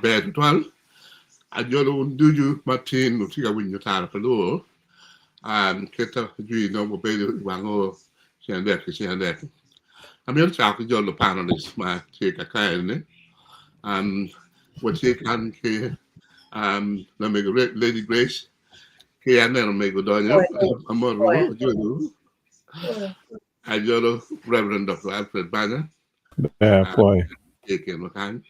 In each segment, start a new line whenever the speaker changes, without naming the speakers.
bed 12 ajolo duju Martin utiga winyo tara palo keta ju no mo be wango siande amir cha ko jolo panelist ma che ka kaene what she can ke na me Lady Grace ke ane no me go donyo amoro jolo ajolo Reverend Dr. Alfred Banya
Poi.
ke makan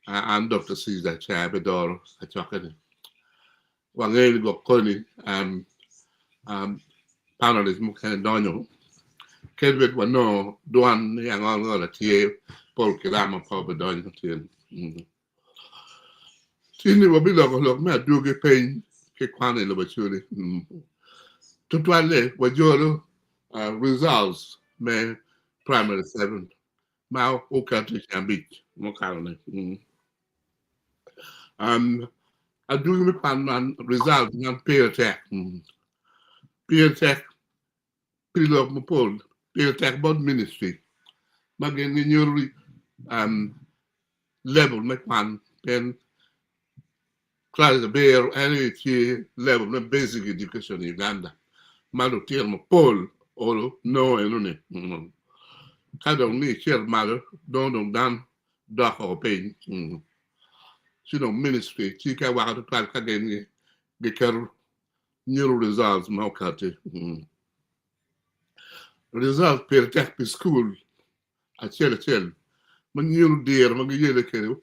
and Dr. Caesar Chabador a chocolate wangel go koni panelist mo kan donyo kedwet wano duan yang on la tie pol kilama po donyo tin tini wabilo ko lok me Adwogi Peny ke Kwan lo bachuri tutwale wajolo results me primary 7 ma ukati chambich mo kalone Adwogi me Kwan result ngan peer tech pilok mo pol peer tech bod ministry magen ni nyuri level me Kwan pen class bear any level na basic education in Uganda malu termo pol olo no enone kada ni cher malu don dan da ko pe sino ministry chika wa to tal ka den ge ker new results ma kate result per tech school a chel man new dear man yele kero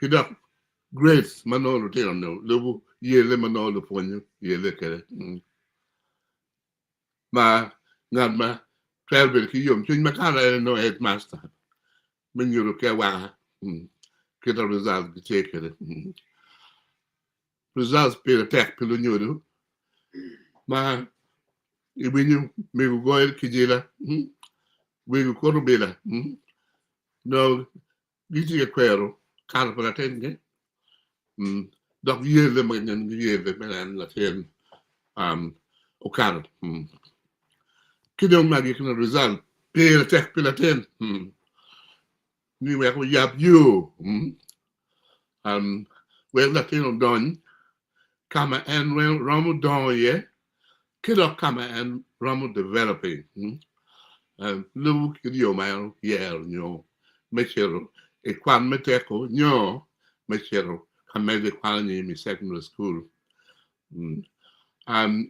kida grades manolo terno lebu yele manolo ponyo yele kere ma ngama travel ki yom chin makala no headmaster men yuro ke wa kida result ki take results per tech pelo nyoro ma ibinyu me go goel ki jela we go kono bela no giti e kwero kala para tenge dok yele magan yele melan la ten o kala kidon magi kana result per tech pela ten ni we ko yap you we la tin don kama en ramu don ye kido kama en ramu developing lu kidio ma yer nyo mechero e Kwan meteko nyo mechero kamede Kwan ni mi secondary school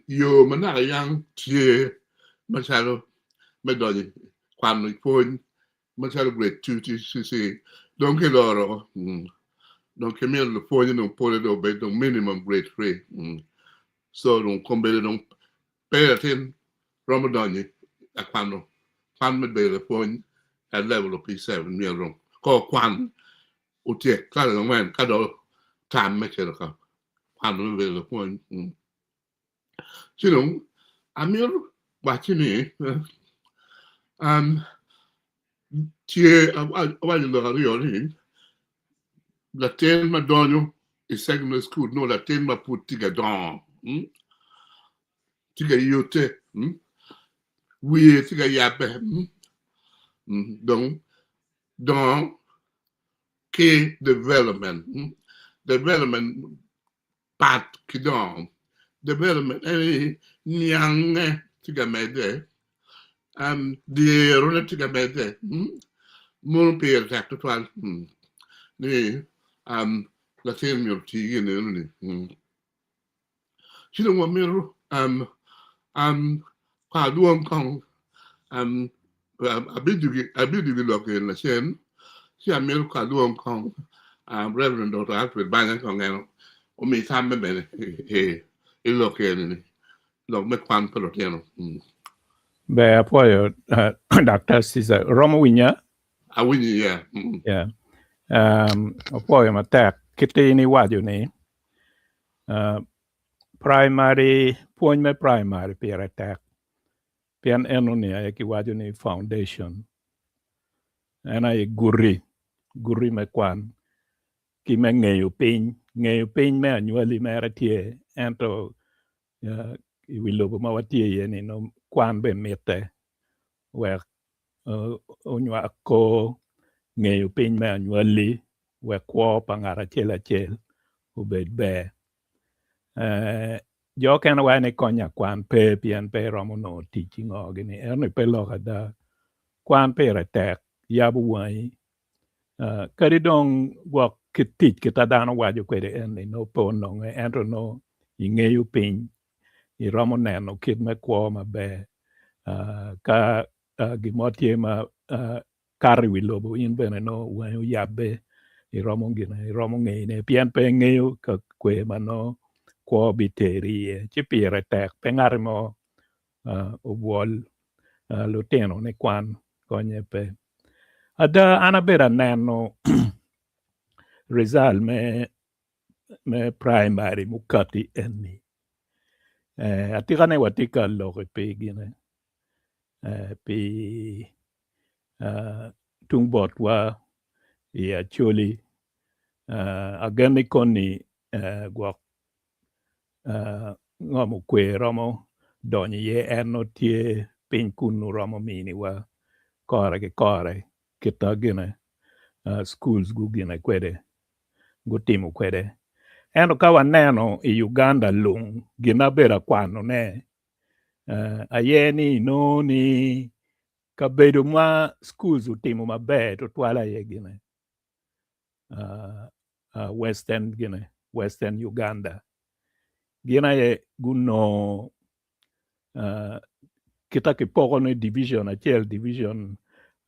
yo mana yang tie machalo medoni Kwan ni phone machalo grade 2 TCC donc loro donc kemel le phone no pole do be donc minimum grade 3 so donc combele donc peratin Ramadan a Kwan me be le phone at level of P7 miel ko Kwan utie kala no man kado tam me chero ka Kwan me be le phone sino amir bachini tie awali lo rio ni la ten madonyo e secondary school no la ten ma putiga don tiga yote we tiga yabe donc dans ke development part kidon development any nyange tiga mede the relative mede mon per tacto twal ni la ten mi ti ni sino mo mero pa duom kong abidugi loke la chen si amero ka duom kong Reverend Dr. Alfred Banya kong eno o mi tamme bene e loke ni lo me Kwan peloteno
Be poi Dr. Caesar Romo winya
awini
yeah poi ma tek kitini waju ni primary point me primary per tek pian enoni ay ki waju ni foundation ana e guri me Kwan ki me ngeyo piny me anyuali mere tie ento iwilobo ma watie ye ni no Kwan be mite wek onywa ko ngeyo piny me anyuali we kwo pangara chel ubed be jo ken wa ne konya kwan pe pian pe romo no teaching ogini erne pe lo da kwan pe retek yabu wai kadi dong gwa kitik kita dano wajo kwede ene no po no ento no ingeyu piny i romo neno kid me kwo mabe ka gimotie ma kari wi lobo in bene no wanyo yabe i romo ngene pian pe ngeyo ka kwe mano kwo biteri ci pire tek pe ngari mo obwol lutino ne kwan konye pe ada anabera neno result me primary mukati enni atikane watika loke pe gine pe tungbot wa i Acholi agani koni gwak ngomu kwe romo donyi ye eno tie piny kunu romo mini wa kore kita gine schools gu gine kwede gu timu kwede eno ka waneno i Uganda lung gina bera kwano ne ayeni no ni kabedo ma schools utimo maber to twala ye gine Western Uganda gina ye guno kita kipoko ne division achiel division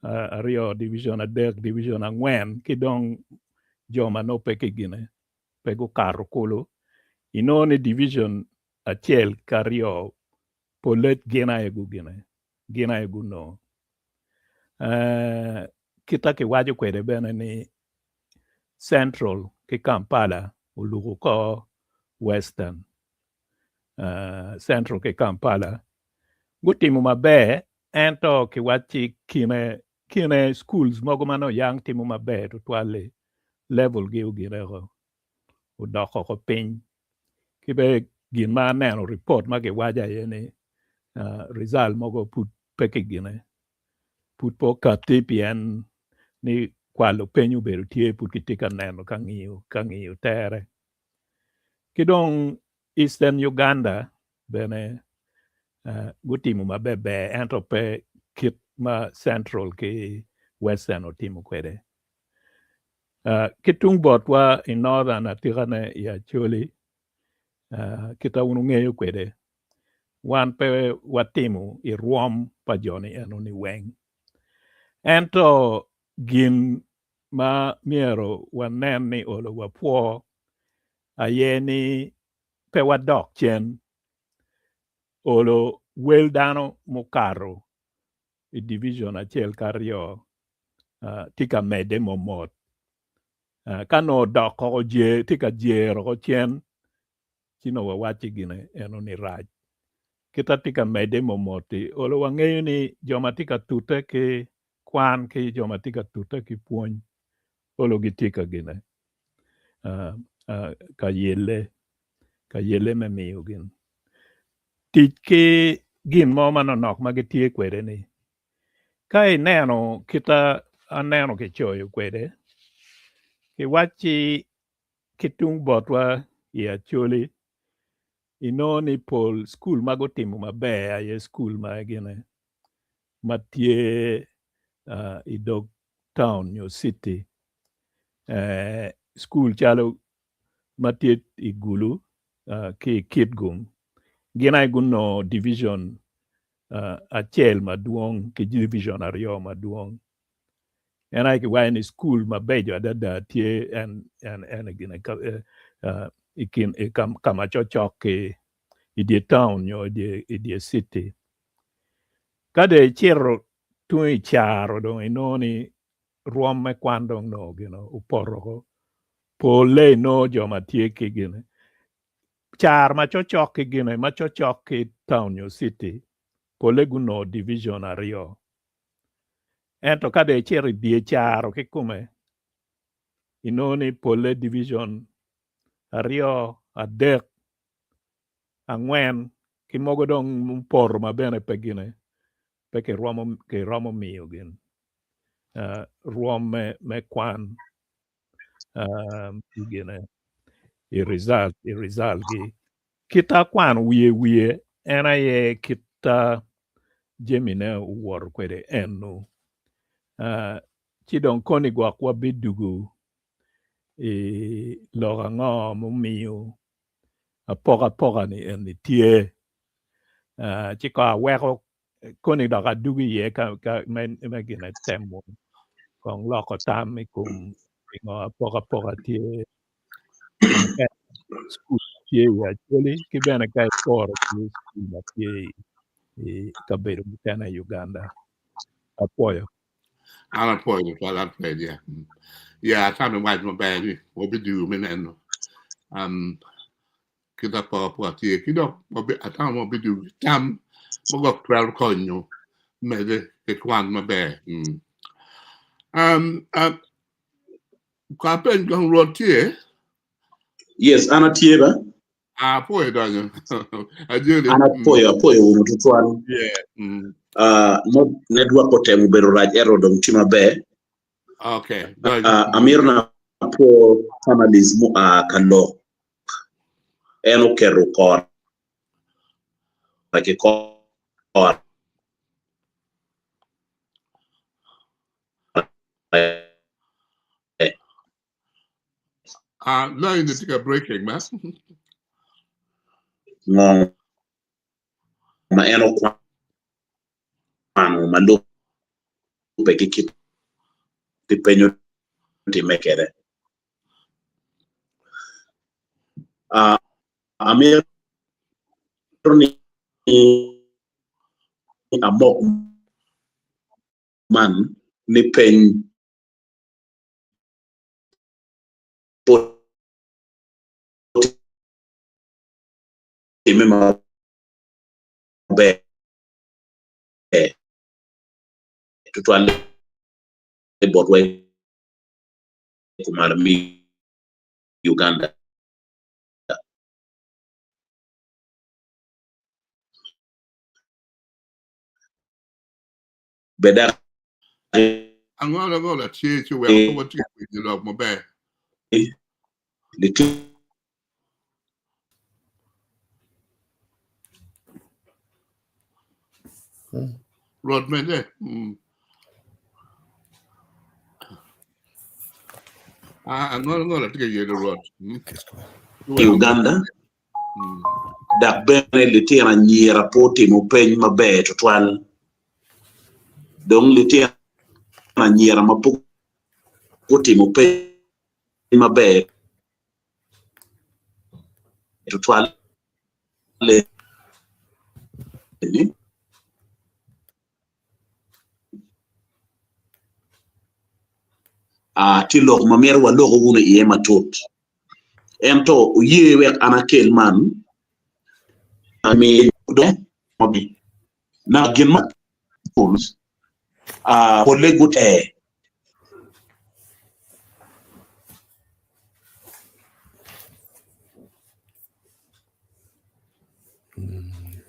ario division adek division ang'wen kidong joma no peke gine pego karo kolo inone division achiel kario polet gina e guno kita kiwajo kwede bene ni Central ki Kampala ulugu ko Western Central ki Kampala gutimo maber ento kiwachi kine schools mogo mano yang timo maber to twale level gi ugirego udoko ko piny kibe gin ma neno report ma kiwaja yene result mogo put peke gine put po kati pien ni kwalo penyu beru tie put kitika neno kang'iyo tere kidong Eastern Uganda bene gutimo mabebe ento pe kit ma Central ki Western otimo kwede kitung botwa in Northern atikane i Acholi kita unung'eyo kwede wan pe watimo i ruom pa joni eno ni weng ento gin ma miero wanen ni olo wapwo ayeni pe wadok chen olo wel dano mukaro i division achiel kario tika mede momot kano doko tika jero ko chen chino wawachi gine eno ni raj kita tika mede momoti olo wang'eyo ni joma tika tute ki kwan ki joma tika tute ki puonj olo gitika gine ka yele me miyo gin tich ki gin mo manonok ma gitie kwede ni ka ineno kita aneno kichoyo kwede kiwachi kitung botwa i Acholi inoni pol school mago timo maber aye school ma gine matie i dog town New City school chalo matie i Gulu ki Kitgum gina guno division achiel maduong ki division ario maduong ena ki wine school mabejo adada tie en gina ikin kama chochok i die town yo i die city kade chiro tu i charo do inoni ruom me kwando no gino uporo pole no joma tie ki gine char ma chochok ki gine ma chochok ki town yo city pole guno division ario ento kade chiro die charo ki kume inoni pole division ario adek ang'wen kimogo dong por mabene pegine peke romo miyo gin ruom me kwan Gine i result gi kita kwan wie ena ye kita jemine war kwede enu chidon koni gwa kwa bidugu loga ngo mumiu poga ni eni tie chika weko koni daga dugu ye ka men gine temo kong loko tam kum ngo poga tie school tie Acholi kibena kai kor school tie kabedo mutana Uganda apoyo
I'll point it, I'll play, yeah. Yeah, I can't imagine my bad. What we do, man, kita po tie kido mo be ata mo be do tam mo go kral konyo me de Kwan ma be ka pen gong ro tie
yes ana tieba
po e do ajele
ana poyo mututwan
yeah
mo network ko temu bero raj erodom tima be
okay
amirna po families mu kalo eno kero kor like kor
now you need to take a breaking man
no ma eno kwano malo pe kit ti penyo ti mekere amir ni amok man ni pen mema be tutwale botwe kumara mi Uganda beda
I'm gonna go to church well what you love my bad Rod man there I'm gonna take you the road
Uganda da bene le tira nyira poti mo peny mabe to twal dong le tira nyira poti mo peny mabe to twal le ti lok mamer wa lok wuna iye matot ento uye wek anakel man ami do mobi na gin schools pole good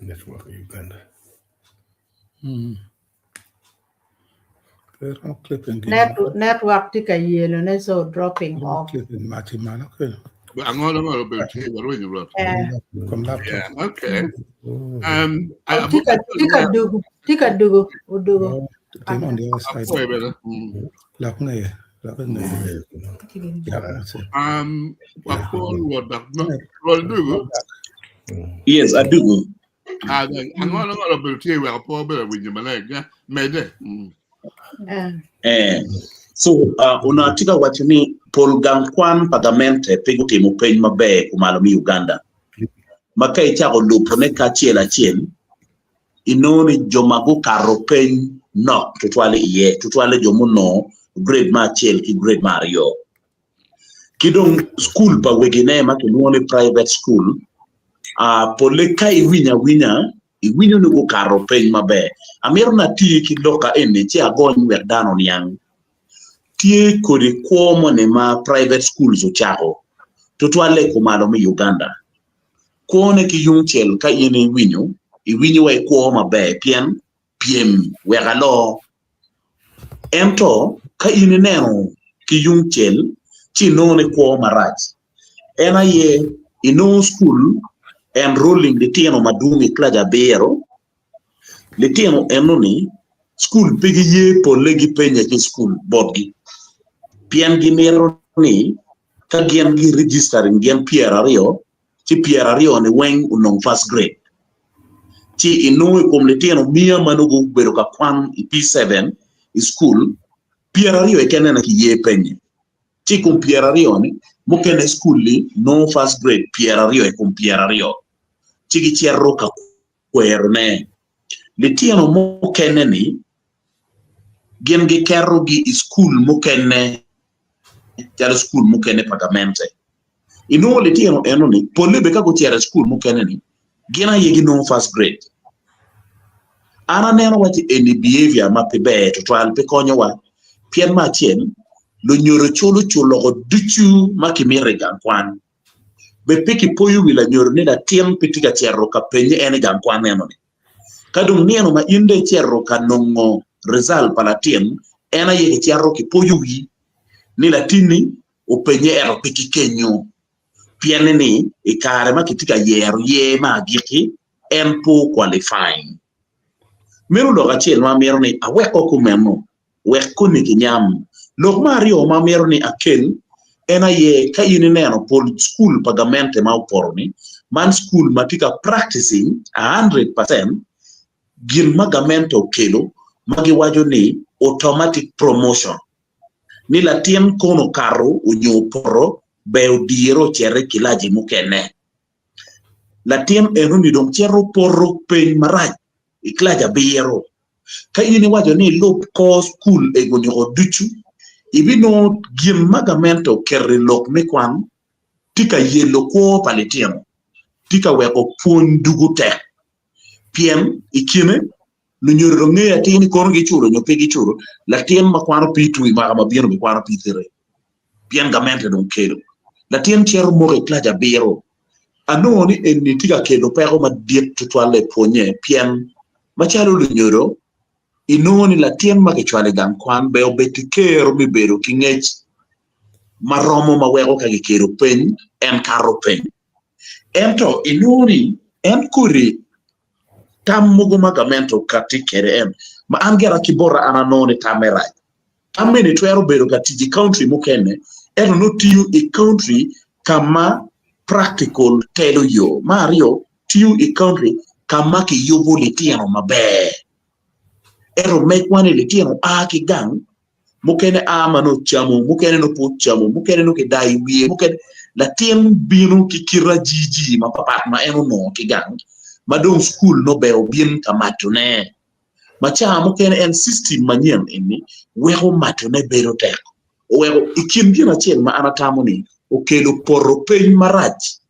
network Uganda.
Network tika yellow ne so dropping off.
but I'm gonna be here when you road yeah okay
tika dugu
thing on the other side
yes I do
I'm gonna be here well poor better with your leg yeah made
so unatika watini Paul Kwan pagamente peguti mo peny mabe kumalo mi Uganda makai chako lupo ne ka chiel inoni jomago karo peny no tutwale jomuno grade ma chiel ki grade mario kidong school pa wegine ma kinuone private school pole kai winya iwinyo ni go karo peny mabe amiro na ti ki loka ene chi agony wer dano niang tie kodi kuomo ne ma private schools uchako tutwale kumalo mi Uganda kuone ki yungchel ka yene iwinyo wa kuoma be piem wegalo ento ka ine neno ki yungchel chi no ne ko maraj ena ye ino school enrolling the tieno madumi klaja bero le tieno enoni school pigi ye po legi penya ki school bodgi pien gi mero ni ka gien gi registering gien Pierre Ario ne weng unong first grade chi ino kom le tieno mia manugo bero ka Kwan P7 school Pierre Ario ekene ki ye penye chi kom Pierre Ario ni mukene school li no first grade Pierre Ario kom Pierre Ario chi gi cierro ka kwerne le tieno mukene ni gien gi kerro gi school mukene jalo school mukene pagamente ino le tieno enoni polebe ka ko tiere school mukene ni gina yegi no first grade ana neno wati any behavior ma pebe to twal pe konyo wa pien ma tien lo nyoro chulo go duchu ma kimire gan Kwan be peki poyu wila nyoro ne da tiem pitika tierro ka penye ene gan Kwan enoni kadum nieno ma inde tierro ka nongo result palatien ena yegi tierro ki poyu wi ni latini o penye ero peki kenyo piene ni ikare ma kitika ye ma giki empo qualifying meru lo gachiel ma mero ni aweko kumeno weko ni kinyam lok mario ma mero ni akel ena ye ka yini neno pol school pagamente ma uporni man school matika practicing 100% gin magamento kelo magi wajo ni automatic promotion ni latien kono karo unyo poro beo diero chere kilaji mukene latien enuni dong cero porro pen maraj iklaja biero ka ini wajo ni lop ko school e gonyo duchu ibino gin magamento kerri lok me Kwan tika yelo ko paletien tika weko pon dugute pien ikine no nyoro ngeya tini kono gi chulo nyo pegi chulo latien ma Kwano P2 ma biero mi Kwano P3 pien gamente don kelo latien cero more klaja biero anoni eni tika kelo pero ma diet tutwale ponye pien machalo lu nyoro inoni latien ma ke chwale gan Kwan be obeti kero mi bero kingech maromo ma wego ka kero pen en karo pen ento inoni en kuri tamugo magamento katikere en ma angera kibora ananoni tamera amene twero bero katiji country mukene eno no tiu e country kama practical telo yo Mario tiu e country kama ki yobo litiano mabe ero make one litiano ki gang mukene mano chamo mukene no po chamo mukene no ke dai wie mukene la tiem binu ki kira jiji ma papa ma eno no ki gang madong school no be obien kamatune ma cha mukene en system manyen eni weho matune bero tek weho ikin gina chen ma anatamo ni okelo porro pen maraj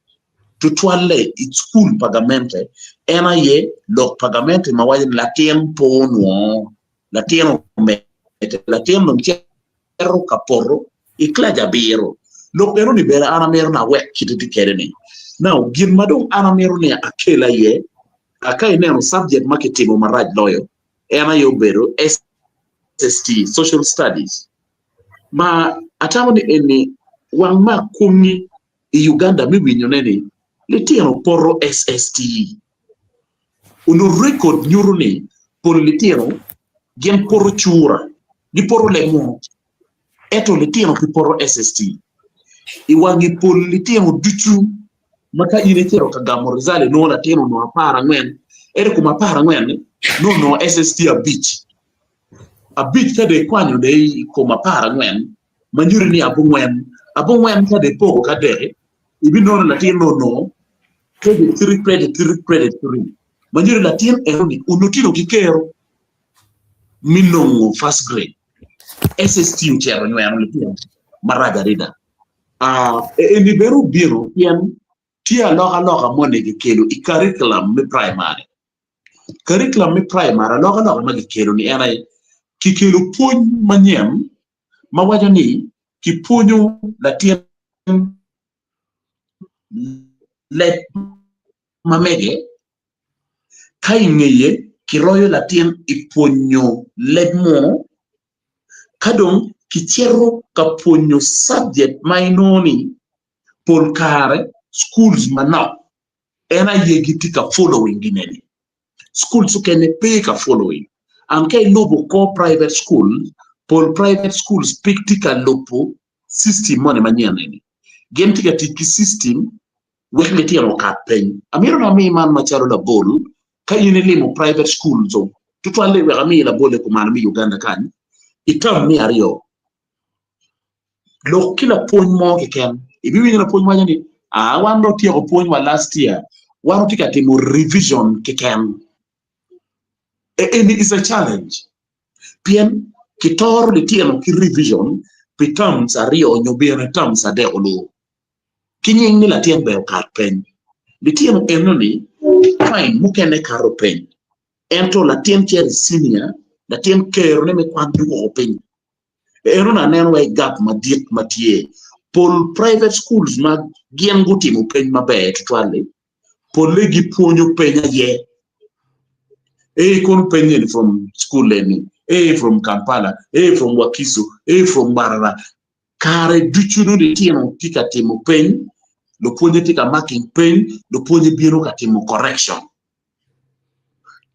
tutwale it school pagamente ena ye lok pagamente ma wajen latien pono latien mete latien no cero caporro iklaja biro lok ero ni bera ana mero na wek kititi kereni now gin madong ana mero ni akela ye akai neno subject marketing maraj loyo ena yo bero SST social studies ma atamo ni eni wang ma kumi Uganda mi winyo neni litiano porro SST unu record nyuru ni por litiano gen porro chura di porro lemo eto litiano ki porro SST iwangi por litiano duchu maka ilitiano kagamo rizale no latino no apara ngwen ere kuma apara ngwen no SST a beach kade kwanyo de kuma apara ngwen manyuri ni abu ngwen kade pogo kade ibi no latino no credit 3 manjuri latin eroni unotino kikero minongo first grade SST uchero nyano latino maraga rida eni beru biro pian tia loga mone kikelo i curriculum mi primary loga ma kikelo ni era kikelo pony manyem mawajo ni kiponyo latin let mamege kaingeye kiroyo latien iponyo ledmo kadong kichero kaponyo subject mainoni pol kare schools manok ena yegiti ka following gineni schools kene pay ka following amke lobo ko private school pol private schools piktika lopo system money manyaneni gentika tiki system wekle tiano ka pen amiro na mi man macharo la bol ka yene limo private school so tutwale we ami la bole kumana mi Uganda kan itam mi ario lo kila point mo ke ken ibi wina point mo nyani wan no tiyo point wa last year wan tika timo revision ke ken and it is a challenge pien kitor le tiano ki revision becomes ario nyobere terms ade olo kinying ni la tien be ka pen le tiano enoni fine mukene karo pen ento la tien tier senior la tien kero ne me kwandu open erona neno way gap madiek matie pol private schools ma gien gutimo pen maber twale pol legi puonyo penya ye kon penyen from school learning from Kampala from Wakiso from Barara kare duchuno de tieno tika timo pen lo puonyo tika marking pen lo puonyo biro ka timo correction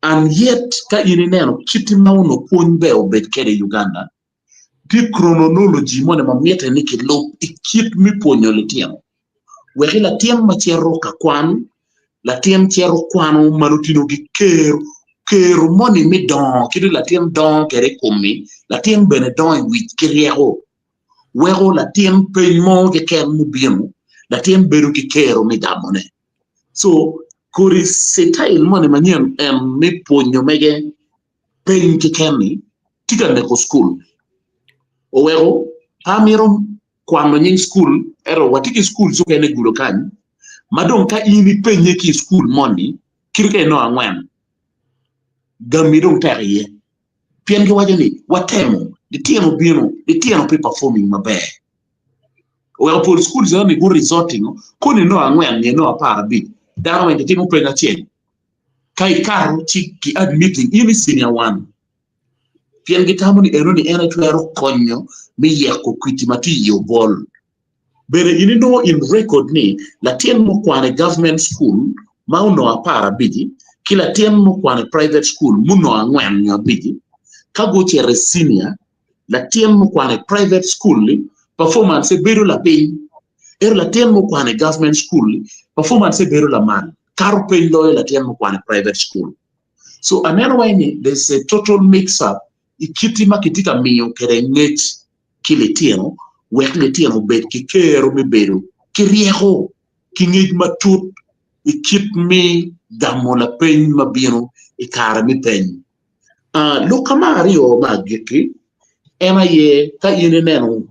and yet ka ini neno kitima uno puonyo be obet kede Uganda di chronology mone mamiete niki lo ikit mi puonyo le tieno weki la tiem machero ka Kwan la tiem chero kwano marutino gi kero moni mi don kidi la tiem don kere kumi la tiem bene don wich kiriego wego la tiem peñmo ke ken mu biemu la tiem beru ki kero mi damone so kuri setail moni manien mi puonyo mege peñ ki kenni tika ne ko school o wego amiro kwano nying school ero watiki school so kene gulo kan madon ka ini penye ki school money kirke no angwen gamidon terrier pien ki wajani watemo the tiano bino the tiano pe performing mabe well for schools only go resorting koni no angwen ni no para bi dawo en timo penga chen kai karo ki admitting ini senior one pien ki tamoni eroni ena twero konyo mi yeko kwiti mati yo bol bere ini no in record ni la tien mo kwane government school mauno apara biji kila tien mo kwane private school muno angwen nyo biji kago chere senior la tien mo kwane private school performance beru la pay la tien mo kwane government school performance beru la man karo pay lo la tien mo kwane private school so another way there's a total mix up ikitima kitika miyo kere ngech kile tieno wekle tieno bet ki kero mi beru ki riego ki ngej matut ikit mi damo la peñ mabino ikara mi peñ lo kamari o magiki ena ye ka yene neno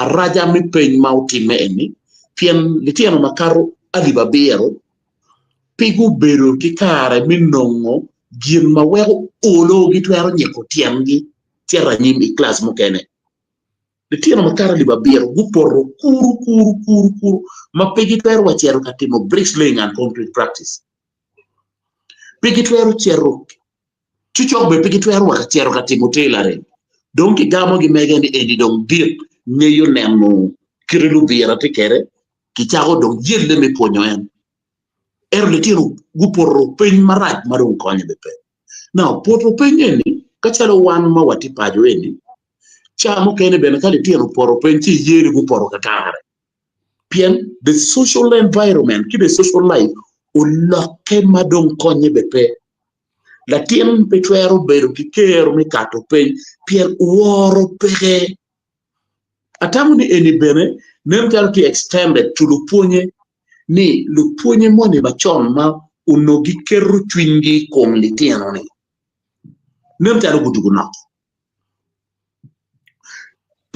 araja mi peñ mauti meni pien li tieno makaro aliba bero pigu beru ki kara mi nongo gin ma wego olo gi twero nyeko tiengi tierra nyim i class mo kene le tieno makara liba bero guporro kuru ma pegi twero wachero katimo bricklaying and concrete practice pegi twero chero chuchok be pegi twero wachero katimo tailoring donc gamo gi megeni edi dong dir neyo nemo kirelu bira tikere ki chago dong yelle me ponyo en le tieno guporro peñ maraj marun konye be pe now poto peñ ni kachalo wan ma wati pajo eni chamo kene bene kali tieno poro penchi yeri gu poro katare pien the social environment ki the social life o loke madon konye bepe la tien petwero beru ki kero mi kato pen pien woro pege atamu ni eni bene nem kalo ki extended to luponye ni luponye moni machon ma unogi keru twingi kong li tieno ni nem kalo gudugu na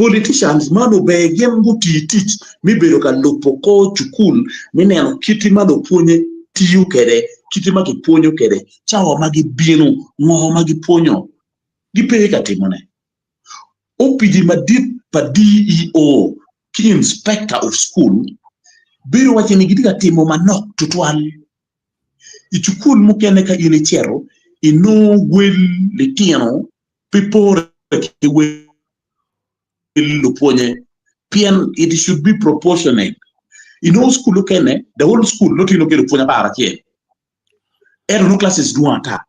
politicians mano be gem guti teach mi bero ka lopoko chukul mi neno kiti mano ponye tiyu kere kiti magi ponyo kere chawa magi binu ngo magi ponyo gi pe ka timone opidi madip pa DEO ki inspector of school bero wache ni gidiga timo manok tutwal ichukul mukene ka ile chero ino wel le tieno pipore ke wel it should be proportionate. In all school, the whole school, not in Luponya Parache. No classes do anta.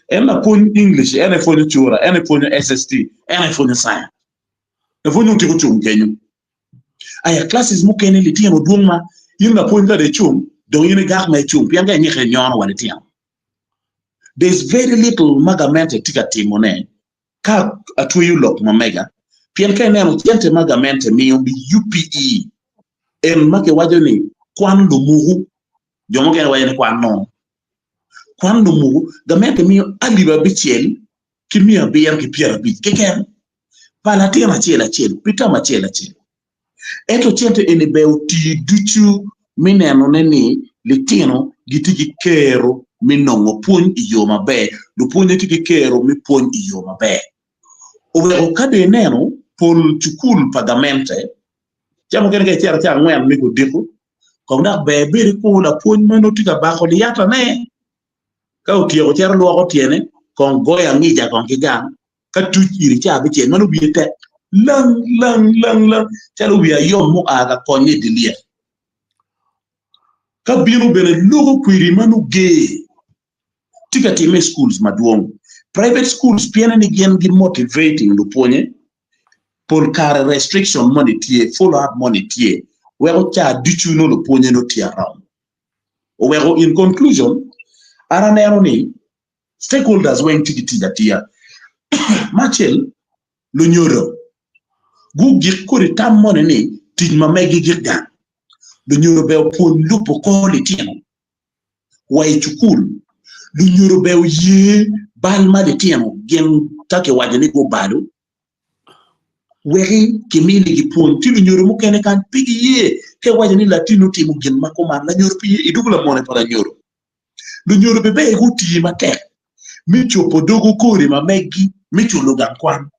Na phone English, na phone Chura, na phone SST, na phone Science. Na phone Tico Chum Kenyu. Aya classes mukene litino duma, you na phone the chum, don't you gag my chum, Pianga and Yakan one tiam. There's very little magamente tika timone. Ka atuyu lock mamega. Pianka neno tiente magamente mi UPE. Make wajoni Kwan Lumuhu. Jomoke wajani Kwan no. Kwan Lumuhu, gamente mi aliba bichiel, kimia biyan ki piera bich. Keken, palatia machela chel, pita machela chel. Eto tiente enibeu ti duchu mineno neni litino gitiki kero minongo puny iyo mabe. Lupunye tiki kero mi puny iyo mabe. Oweko kade neno pol chukul pagamente. Chamo kene ke chera cha ngwen mi ko diku. Ko ndak be biri ko la puny mano tika bako di yata ne. Ka utiyo ko chera luwa ko tiene kon goya ngija kon kigang ka tuchiri cha biche mano biete lang chalo biya yom mo aga konye dilia. Ka binu bene logo kwiri mano ge tika time schools maduong. Private schools piene ni gen gi motivating luponye por kare restriction money tie, follow up money tie, wero cha dichu no luponye no tie around. Wero in conclusion, aranero ni stakeholders went tiki tia. Machel lunyoro. Gu gikuri tam money ni tijma megi girgan. Lunyoro beo pon lupo koli tieno. Wai chukul. Lunyoro beo ye balma de tieno gen take wajani go bado. Weri kimili gipon ti lunyoro mukene kan pigi ye ke wajani latino timu gen makoma la nyoro piye idugula mone para nyoro. Lunyoro bebe guti matek. Micho podogo kore ma megi micho logan Kwan.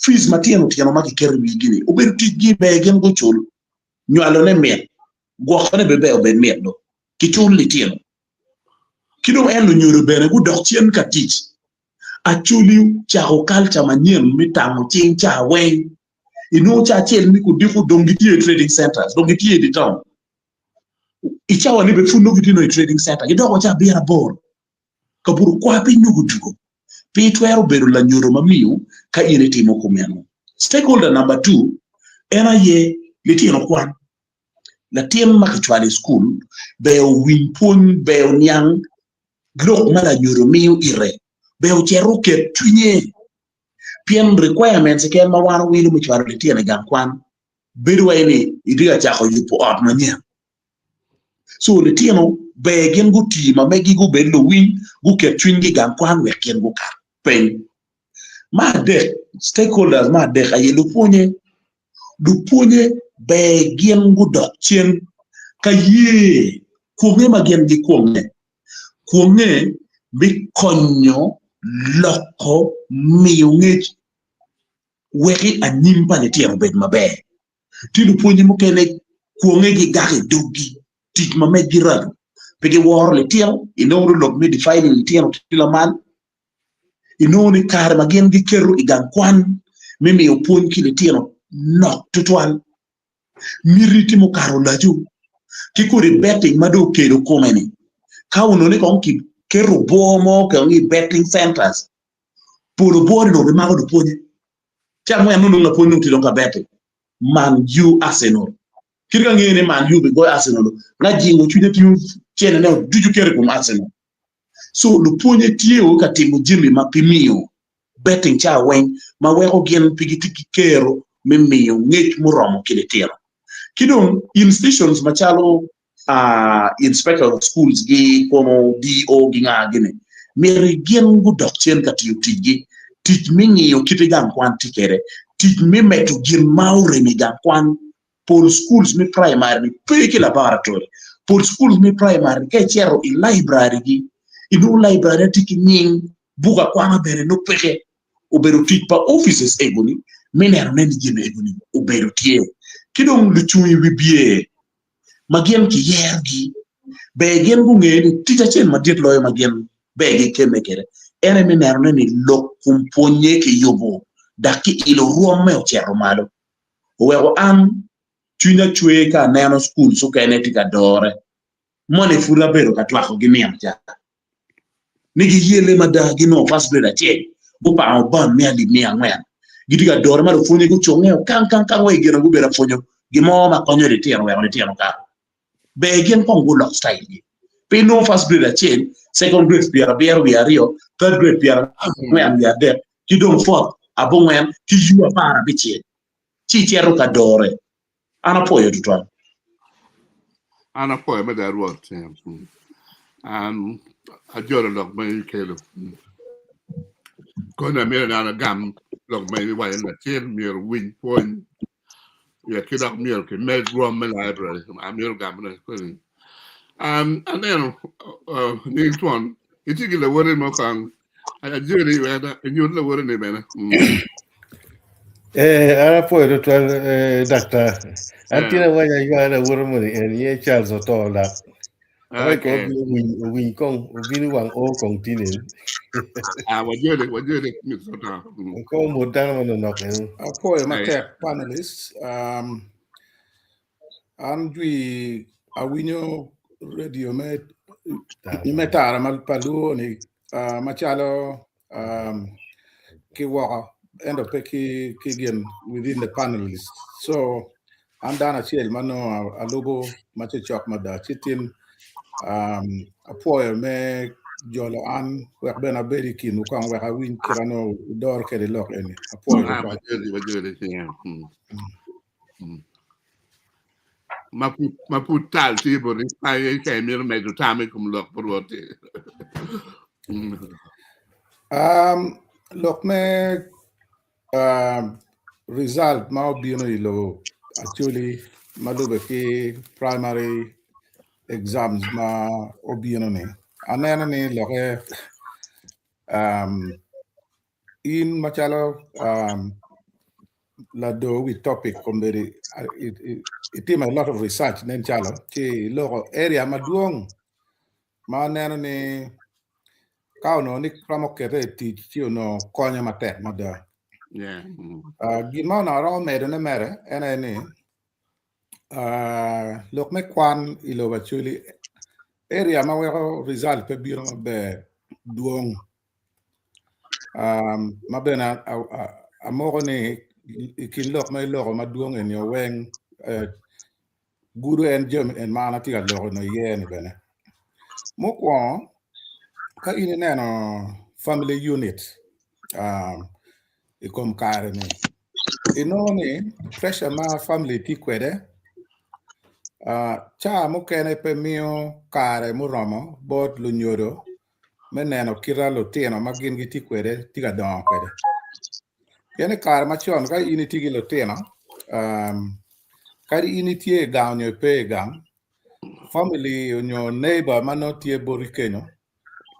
Fees matiano tiano maki keri wigini. Uberu tigi begen go chol. Nyalo ne men. Gwakone bebe oben men do. Kichol li tiano. Kido en lunyoro bene gu doktien ka teach. Achuli cha culture manyem mitamo ching cha wen. Ino cha chel miku difu dongitie trading centers. Dongitie di town. Icha wani be fundo gitino trading center. Idoko cha biara bor. Kaburu kwa pi nyugu jugo. P12 beru la nyoro mamiu ka ine timo kumeno. Stakeholder number 2, ena ye litino Kwan. La tiem makichwali school, beo wimpun, beo nyang, grok mala nyoro miu ire. Beo cheruke tunye. Pien requirements ke mawano wilu michwali litino gang Kwan. Beru ene idiga chako yupo ot manyang. So litino begen guti ma megi gu bello win gu ke twingi gang Kwan weken gu kar pen ma de stakeholders ma de ay luponye begen gu dok chen kaye kume magen di kume bi konyo loko miungich weki anyimpa ne tiero bed mabe ti luponye mo kene kume gi gari dogi tik ma megi radu pegi war le tiel inoro lok me defining le tiel tila man inoni kar magen gi keru igan Kwan mimi opon ki le tiel nok tutwal miriti mo karo laju kikuri betting mado kedo komeni kauno ne kon ki keru bomo ke ngi betting centers polo bori no be mago do ponye chamwe no na ponye ti donka betting Man U Arsenal kirga ngene Man U be go Arsenal na jingo chune ti chene ne duju kere kum Arsenal. So luponye tiyo katimu jimbi mapimio betting cha wen ma weko gen pigitiki kero mimiyo ngech muromo kile tiro. Kidong institutions machalo inspector of schools gi komo DO gi nga gine meri gen gu dokchen katiyo tiji tij mingiyo kiti gang Kwan tikere tij mi metu gen maure mi gang Kwan Paul schools mi primary peki laboratory Paul schools mi primary ke chero i library gi inu library tiki ning buga Kwan bere no peke uberu tij pa offices egoni miner neni jene egoni uberu tie kidong luchui wibie magien ki yergi be gen gu ngeni tija chen madiet loyo magien be ge kemekere ene miner neni lokumponye ke yobo daki ilo ruome o chero malo we an chunya chwe ka neno school so kene tika dore mone fura bero ka twako gi miam ja nigi yele mada gi no first grade achiel bu pa ban mi ali mi angwen gidiga dore mar funyo go chonge kan we gero go bera funyo gi mo ma konyo de tieno we ne tieno ka be gen kon go lock style gi pe no first grade achiel second grade piara bier we ario third grade piara ngwen we ade ki dong fourth abongwen ki yu para bichie chi tiero ka dore ana poyo tutwa
Ana poi me da ruot. A jolo lok me kelo. Kona mera na gam lok me wa na chen mir win point. Ya kida mir ke me grom me library. A mir gam na ko. And then next one, it's a word in my kang. I really read that and you're the word in the
Ana puedo doctor. Antina wanya yuana wurumuni en ye Charles Otola. Oi ko
Okay.
win kong ubini wang o kong tinin.
What you're the Mr.
Ko mudana mano noken.
Apoyo matek panelists. Andwi awinyo radio metara malpalu ni machalo ki waka end up ki within the panelists. So andana chiel mano a lobo mache chok mada chitin apoyo me jolo an wek bena beri kin ukang wek awin kirano dor kede lok eni apoyo
What you're the ma putal tipo ni ai che mi mezzo tame come lo prote.
look me result ma obino ilo actually madube ki primary exams ma obino ni anena ni loke in machalo la do with topic komberi it team a lot of research nen chalo chi logo area maduong ma neno ni kauno ni pramo kete teach you no konya matek mada
Yeah.
Gima na ro medo ne mere ene ni look me Kwan ilo actually area ma wero result pe biro be duong ma bena amoro ni ikin lok me loro ma duong en yo weng guru en jem en mana tiga loro no yen bene mokwa ka ine neno family unit ikom kare ni inoni pressure ma family ti kwede cha mokene pe mio kare muromo bot lu nyodo meneno kira lo teno ma gin gi ti kwede tiga don kwede kene kare ma chon ka ini tigi lo teno kari ini tie gawnyo pe gam family onyo neighbor mano tie borikeno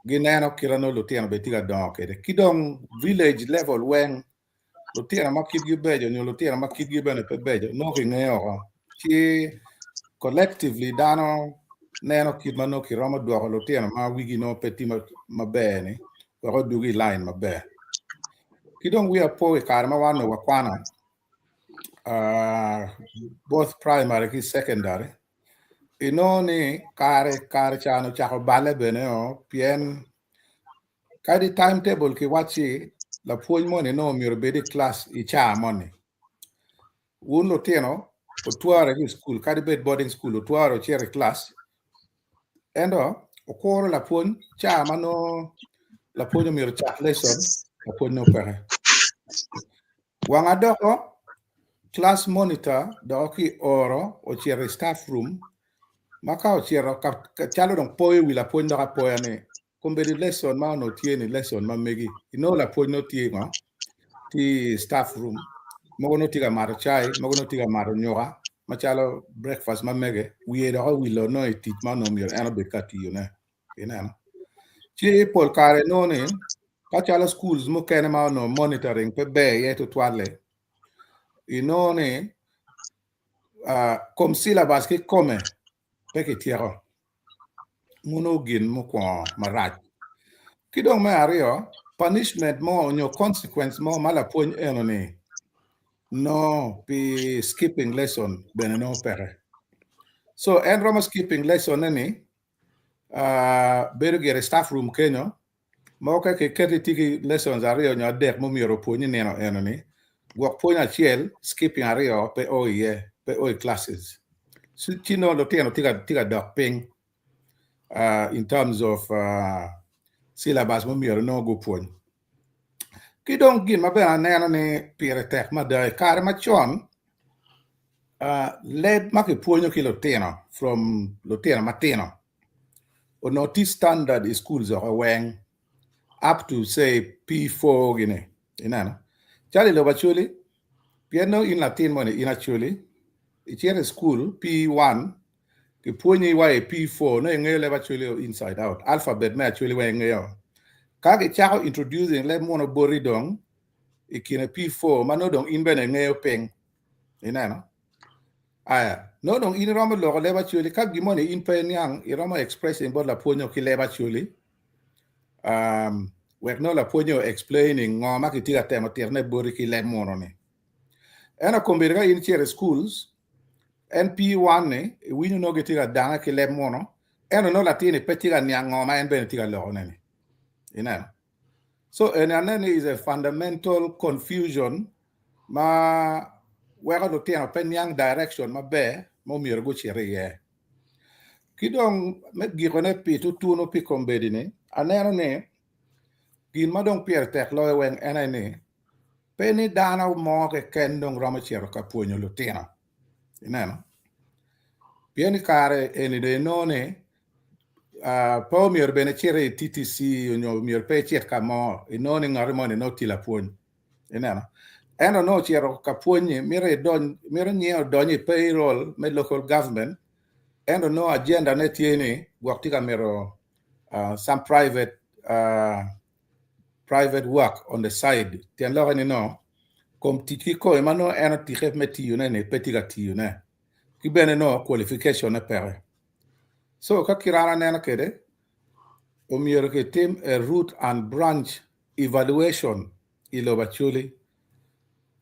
gineno kira no lo teno be tiga don kwede kidong village level when lo teno ma kid gi bejo nyo lo teno ma kid gi bene pe bejo no ki ngeo chi collectively dano neno kid mano ki romo duoko lo teno ma wigi no peti ma bene ko dugi line ma be kidong we are po kar ma wano wakwana both primary ki secondary inoni kare chano chako bale bene o pien kadi timetable ki wachi la puoj moni no miro bedi class icha moni un lo teno o tuare ki school kadi bed boarding school o tuare o chere class endo o koro la puoj cha mano la puoj miro cha lesson la puoj no pere wanga doko class monitor doki oro o chere staff room maka o chere ka chalo dong poe wi la puoj doka poe ne kombedi lesson ma no tieni lesson ma megi ino la puoj no tiengo ti staff room mogo no tiga maro chai mogo no tiga maro nyoga machalo breakfast ma mege we do wilo no itit ma no mir eno be kati yune ina chi pol kare no ne ka chalo schools mo kene ma no monitoring pe be ye to twale ino ne kom syllabus ki come pe ki tiero muno gin mo kwa maraj kidong ma ario punishment mo nyo consequence mo mala puonj eno ne no be skipping lesson bene no pere. So en Roma skipping lesson nani beru gere staff room kenyo moka ke keti tiki lessons ario nyo dek mo miro puonyi neno enoni gwak puonyo achiel skipping ario pe pe classes. So chino lo tiga dok ping in terms of syllabus mo miro no go puonyo. Kidong gin mabe aneno ni pire tek madai kare machon led maki puonyo ki lotino from lotino matino or notice standard is schools are weng up to say P4 gine inano chali lobo Acholi piano in Latin money in Acholi it's school P1 ki puonyi wa P4 no ngey lobo Acholi inside out alphabet me Acholi wa ngey kage chako introducing le mono boridong ikine P4 mano dong in bene ngey peng inano aya no dong in Roma logo lobo Acholi kag gimoni in pen yang i Roma expressing bod la puonyo ki lobo Acholi wek no la puonyo explaining ngoma ki tiga tema terne bori ki le mono ni ena kombirga in chere schools NP1 ne winyo no getiga danga ki le mono ena no latini petiga ni ngoma en ben tiga lo nene ina so and is a fundamental confusion ma wega do tiano pen yang direction ma be mo miro go chere ye kidong me gikone pi tuno pi kombedi ni aneno ne gin madong pier tek lo weng enani peni dana mo ke kendong Roma chero ka puonyo lutino ineno pieni kare eni de none po mier bene chere TTC onyo mier pe chet ka mo inoni ngare mo ne no tila puonyo ineno eno no chero ka puonyo mire nyeo donyi payroll me local government eno no agenda ne tieni gwaktika mero some private work on the side tien lo ni no kom tiki ko emano eno tike meti yune ne petiga ti yune ki bene no qualification na pere so ka kirana nena kede o miero ke team a root and branch evaluation lobo Acholi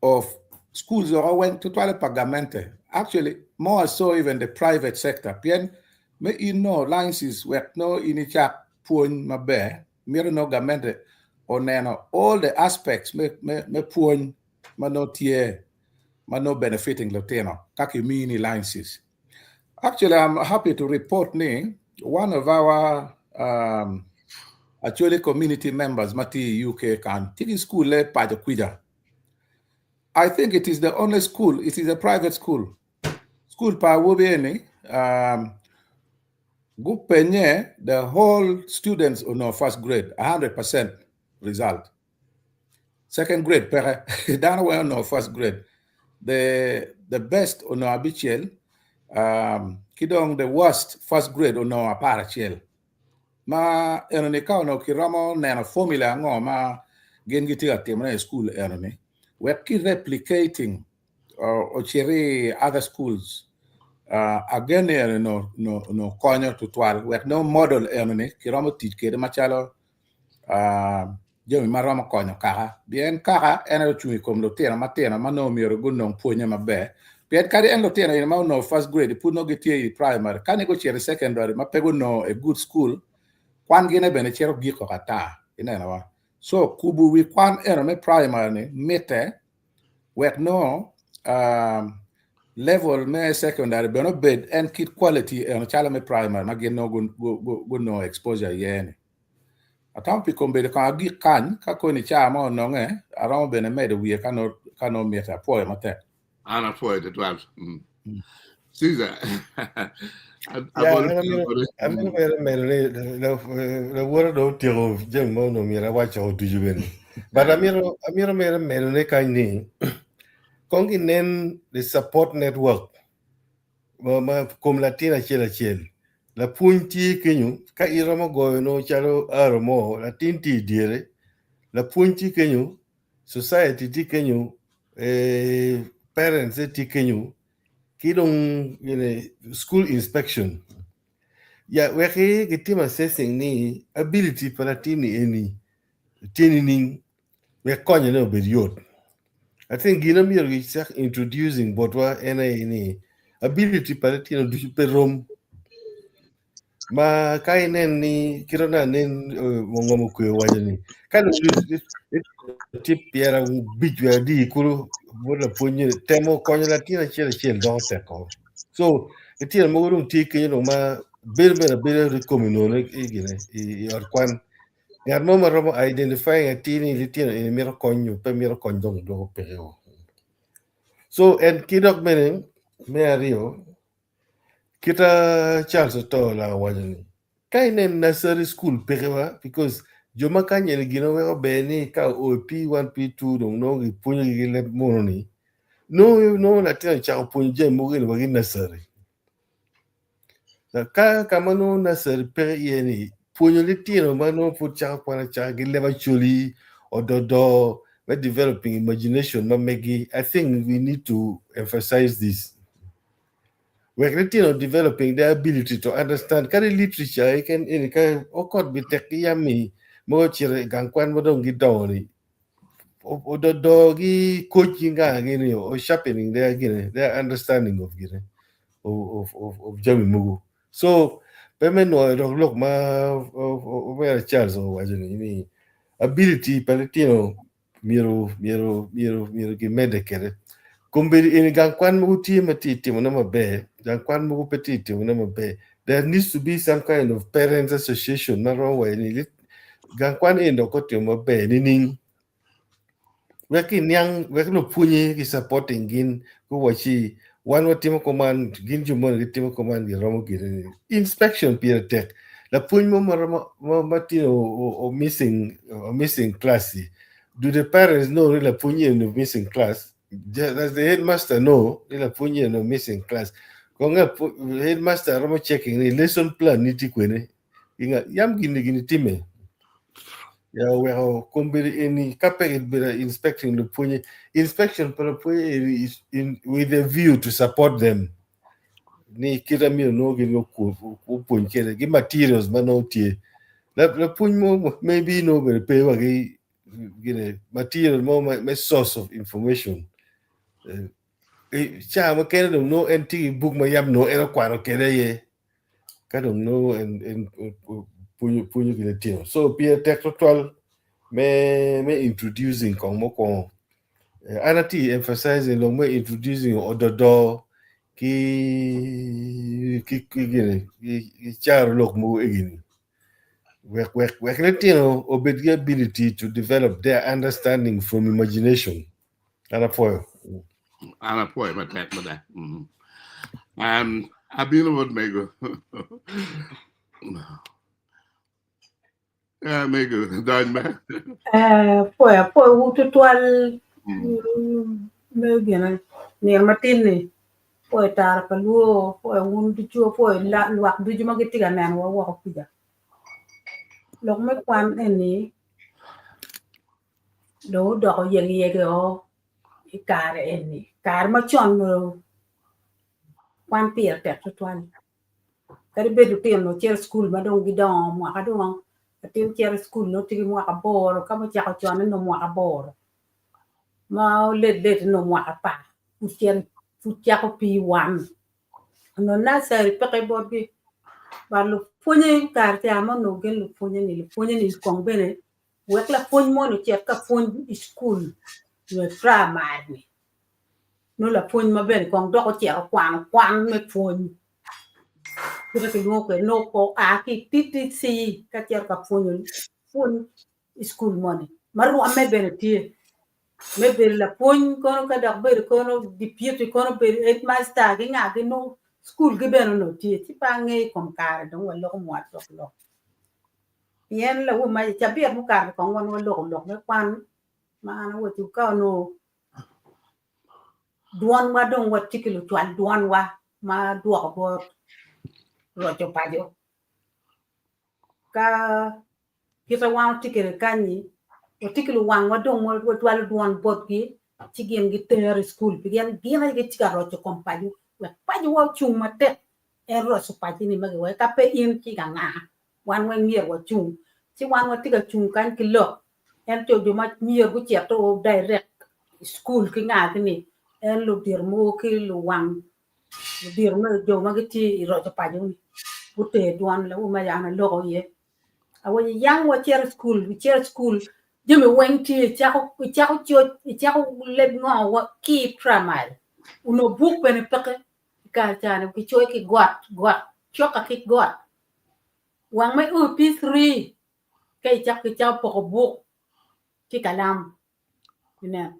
of schools that went to toilet pagamente actually more so even the private sector pien me licenses wek no inicha puon mabe miero no gamente oneno all the aspects me puon mano tie mano benefiting lotino kaki mini licenses. Actually, I'm happy to report one of our Acholi community members Mati UK can take school le Pajakwida. I think it is the only school, it is a private school. School pa Wubieni Gupenye, the whole students on first grade, 100% result. Second grade, down well no first grade. The best on habitual, kidong the worst first grade on aparachiel. Ma eronika no kiramo na formula ngo ma gengiti atemna school eroni. We're replicating or chere other schools. Again no konyo to twal. We're no model eroni kiramo teach kede machalo Jomi marama konyo kaka bien kaka ena chui kom lo tena matena mano miro gunong puonye mabe bien kadi en lo tena in ma no first grade put no getie primary kani go chere secondary ma pego no a good school kwan gine bene chero giko kata inena wa so kubu wi kwan ena me primary ni mete wet no level me secondary beno bed and kid quality en chala me primary ma gino go no exposure yene atam pi kombe de kan gi kan ka ko ni cha mo no nge around bene me de wi kano meta po mate
ana foi de twelve Caesar
I'm the word of Tiro, Jim Mono, Mira, watch out to you. But Amiro Mele Kani, Kongi Nen, the support network, Cum Latina Chel. La punti kenyu ka iramo go no charo armo la tinti dire la punti kenyu society ti kenyu parents ti kenyu kidong school inspection ya weke gitima assessing ni ability para tini eni tini we konye no beriot I think Ginamir is introducing Botwa any ability palatino do perom. Ma kainen ni kirana nen mongomo kwe wajani. Kind of tip piera bijwa di kuru wala punye temo konya latina chel do teko. So itina mogurum tiki you know ma bir rekomino ne igine or kwan ngar no maromo identifying a tini litina in miro konyo pe miro kondong do peo. So and kidok meaning me ario kita Charles to la wajani. Kainen nursery school perewa because joma kanye ni gino wego beni ka o P1 P2 dong no gi punyo gi le mononi. No la tina cha punyo je mo gi wagi nursery. Na kama no nursery pere yeni punyo li tino ma no pu cha kwana cha gi le Acholi or dodo we're developing imagination ma megi. I think we need to emphasize this. We're developing the ability to understand kind of literature. I can in kind of be tekiyami mo chire gangkwan mo dong gidoni. O the doggy coaching again or sharpening their understanding of Jami Mugu. So Pemen no look ma where Charles or was any ability palatino miro ki medicare. Kumbiri in Gangkwan Muti Matiti Munama Bay, Gangkwan Mugu Petiti Munama Bay. There needs to be some kind of parents association, not wrong way. Gangkwan in the Kotium Bay, Nining. Working young, working Punyi is supporting Gin, who was she, one what Timo command, Gin Jumon, Timo command, the Romo inspection period tech. La Punmo Matino or missing class. Do the parents know the Punyi in the missing class? Does the headmaster know the Punyi in the missing class? Konga headmaster Romo checking the lesson plan niti kwene. Yam gini time. Yeah, we are combined in inspecting the Punyi. Inspection for the Punyi is with a view to support them. Ni kira mi no give give materials manotie. La Punyi maybe no very pay material more my source of information. Cha kere don't know anti book my yam no era kwano kere ye. Ka don't know and punyu gine tino. So Pierre textual me introducing kong mo kong anati emphasizing long me introducing ododo ki gine charo lok mo egini. Work ability to develop their understanding from imagination. And a foil.
Ana poi ma tek ma da. Abino wot mego. Mego dan ma.
Poi ututual megena ner matini poi tar paluo poi undu chuo poi la luak du juma gitiga nan wa kuja. Lok me kwan eni do yegi o ikare eni kar ma chon mo kwan pier tek tuan kari bedu tem no cher school ma dong gidon mo ka dong tem cher school no tigi mo ka bor ka ma cha chon no mo ka bor ma let no mo ka pa futia ko P1 no na sari pe ke bor bi ba lu fonye kar te ama no gen lu fonye ni kong bene wek la fonye mo no cher ka fonye school no primary no la fonye ma bene kong do ko cher kwan me fonye kira ke no ko a ki TTC ka cher ka fonye school money maru ame bene tie me bene la fonye kono ka da bere kono deputy kono bere headmaster ge nga ge no school ge bene no tie ti pa nge kom kar don wa lo mo atok lo yen la wo ma cha bier mu kar ko won wa lo me kwan ma na wo tu ka no duan wa dong wa tikilu twan duan wa ma duo ko ro cho pa jo ka kita wa tikere kanyi o tikilu wan wa dong wa twal duan bot ki tigen gi ter school pigen gina gi tika ro cho kompani wa pa jo wa chung ma te e ro so pa ni ma wa ka pe in ki ga nga wan wa mier wa chung ti wan wa tika chung kan ki lo en to jo ma mier bu che to direct school ki nga ni en lu dir mo ki lu wang lu dir mo jo ma ki ti ro to pa jo bu te duan la u ma ya na lo ye a wo yang wa chair school je me wen ti cha ko le ngo wa ki primary uno book pen peke ka cha ne ki cho ki got cho ka ki got wang mai p3 cái chắc cái cháu bỏ buộc cái cả làm nè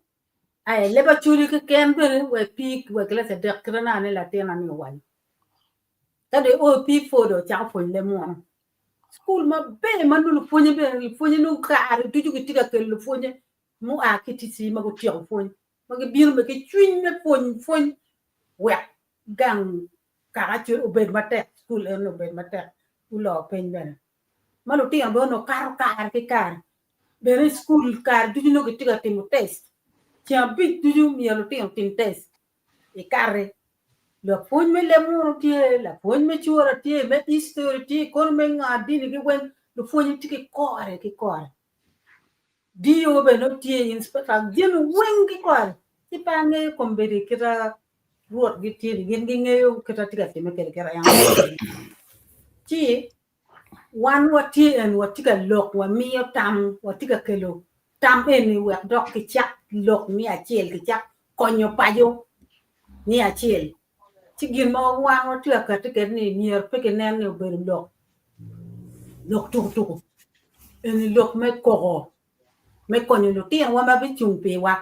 ai lấy bao nhiêu cái kem bên về pi về cái là sẽ được cái nào này là tiền ăn nhiều cái đấy pi phô đồ cháu phun lên mua school mà bé mà nó phun nó cả rồi tôi cái cái phun mua à cái tít mà cái tiểu phun mà cái bill mà cái chuyên mà phun quẹt gang cả chuyện ở bên mặt school ở bên mặt school ở bên bên mà nó tiền bao nó caro cái car bên school car tôi nó cái tìm test chia bit tôi mi nó tìm test cái car le phun me le mu tie la phun me chua tie me history tie con me ngadi ni cái quen nó phun cái core dio be no tie inspector dia no wen cái core ti pa nge komberi kira ruột cái tie ni nge kita tiga time kira yang ti one what tie and what tiga lok wa mi tam what tiga kelo tam en wa dok ki chak lok mi a chiel ki chak konyo payo ni a chiel ti gin mo wa wa tiga ka te ni nier pe ke nen no ber lok tu en lok me ko me konyo lo tie wa ma bi chung pe wa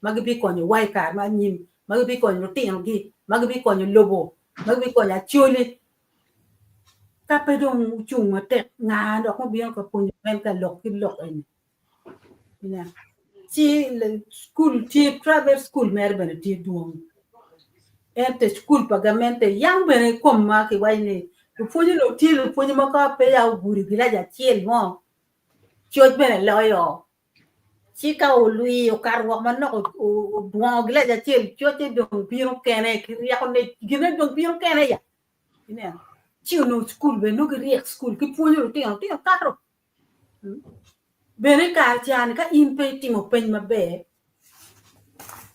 ma bi konyo wai ka ma nyim ma bi konyo tie gi ma bi konyo lobo ma bi konyo Acholi ka pe dong chung ma te nga dok mo bien ko punyo men ka lok ki lok en nè chi school chi private school mer ben ti duong ente school pagamente yang ben kom ma ki wai ni lu punyo lo ti lu punyo ma ka pe ya guri gila ja chiel mo choj ben lo yo chi ka o lui o karwa man no o duong gila ja chiel choj dong biro kene ki ya ko ne gina dong biro kene ya nè chi no school ben no ki school ki punyo lo ti karo bene ka chan ka impe timo pen mabe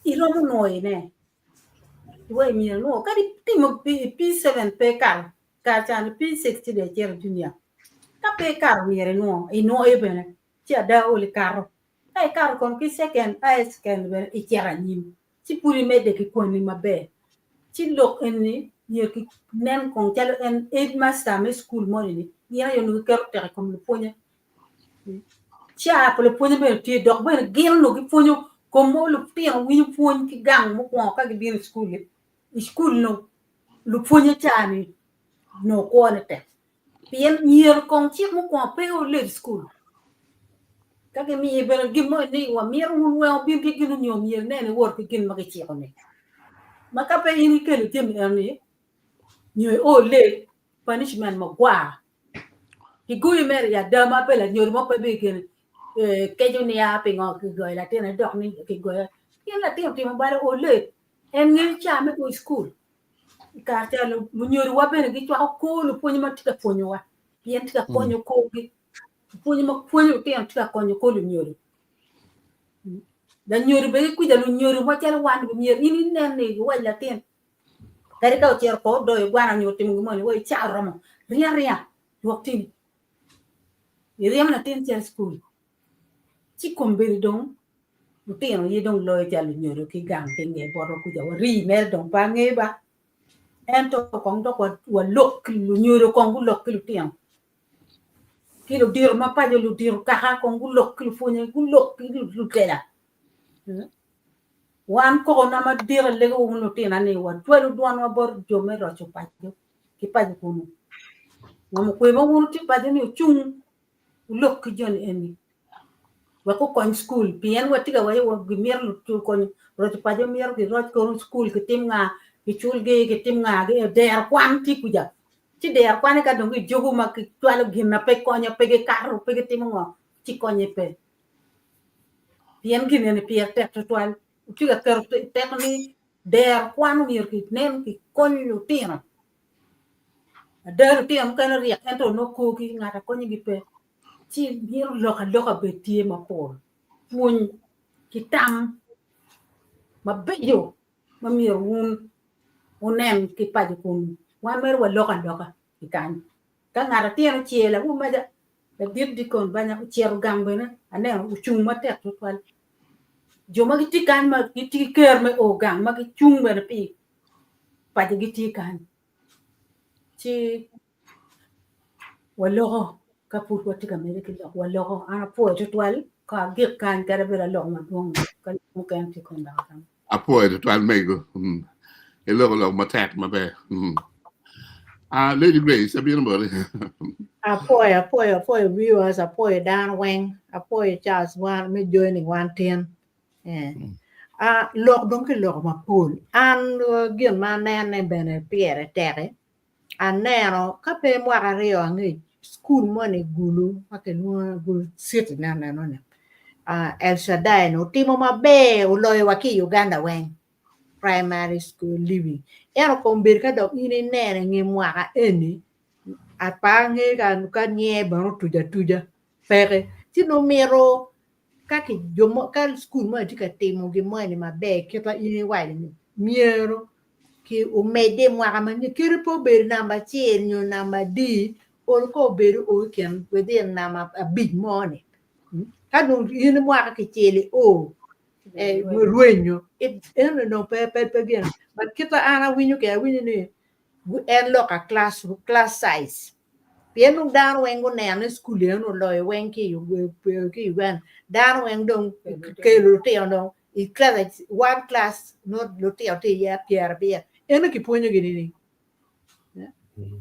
iromo noi ne we mi no ka di timo p7 pe ka chan p60 de cher dunia ka pe kar mi re no e no e bene ti ada o le karo ai kar kon ki second bene e chera nim ti puri me de ki kon ni mabe ti lok en ni ye ki nen kon chalo en headmaster me school mo ni ya yo no ker te comme le pogne cha po le punyo be ti dok be gel no ki punyo como lu pia wi punyo ki gang mo ko ka gi school no lu punyo cha ni no ko ne te pien mier kon chi mo ko pe o le school ka ge mi be gi mo ni wa mier un wa bi gi no nyom mier ne wor ki gin ma ki chi ne ma ka pe ini ke le tem ni nyoy o le punishment mo gwa ki guy mer ya dama pe la nyor mo pe be gen cái chỗ này phải ngồi cái gọi là tiền này đọc nên cái gọi là tiền tiền bao nhiêu lệ em nghĩ cha mới đi school cả cha nó nhiều quá bên cái chỗ cô nó phun mà thích phun quá hiện thích phun nhiều cô cái phun mà phun nhiều tiền thích phun nhiều cô nhiều là nhiều bây cứ giờ nhiều mà cha nó quan nhiều in nên này gọi là tiền cái câu chuyện có đôi quan nhiều tiền mà gọi cha rồi mà ria học tiền ria là tiền cha school chỉ còn bên đông một tiền gì đông lời trả lời nhiều cái gang cái nghề bỏ ra cứ giờ ri mẹ đông ba nghề ba em cho con đó qua lộc nhiều rồi con cũng lộc cái tiền cái lúc điều mà phải lúc điều cả con cũng lộc cái phone cũng lộc cái lúc cái là one con nó mà điều lấy cái ông tiền này one tuần lúc đoan mà bỏ cho mấy rồi cho phải cái phải cũng mà một quê mà ông chỉ phải nhiều chung lộc cái chuyện này wako kon school pien watiga wae wa gimier lu kon rot pa jo mier ki rot kon school ki tim nga ki chul ge ki tim nga ge der kwan ti kuja ti der kwan ka dong ki jogu ma ki twalo gina pe konya pe ge karo pe ge tim nga ti konye pe pien gi ne pier te twal ti ga kar te ni der kwan mier ki nen ki kon lu tino der ti am kan ri ento no ko ki ngata konye gi pe chi mier loka be tie ma por pun ki tam mabeyo mamir unem ki pajikun wan mer wa loka ikan ka ngara tiero chiela maja da dir dikon banya chiero gambena ane uchung matek tutwal joma giti kan ma giti ker me o gang ma gichung bena pi paje giti kan chi waloko ka put wati ka mere ki waloko ana po tutwal ka gik kan kara bera lo ma dong ka muken ti kon da kan
Apoy to twan mego. A little matak my bear. Lady Grace, I've been about it.
Apoy viewers, apoy Dan Wang, apoy Charles Wan, me joining 110. Lok dong ki lok ma pool. An gin ma ne bene Pierre Terre. An nero ka pe mwaka rio ngi school money gulu make gulu city na no. El Shaddai no timo mabe uloy waki Uganda Wang. Primary school living. Ero kombir ka dok ini nene ngi mwaka eni. Apange kan nye baro tuja pere ti no mero kaki jomo kan school mo tika temo ge mo ni mabe kita ini wai ni miero ki o mede mo ama ni kiri po ber namba chi nyo namba d or ko ber o ken within nama a big money ka no ini mo ka chele o ruenyo it no pe bien but kita ana winyo ke winyo ni en loka class size pienu dan wengo ne school no loy wen ki wen dan wen dong ke lu te on i class one class no lu te ya pierre bia en ki ponyo gini ni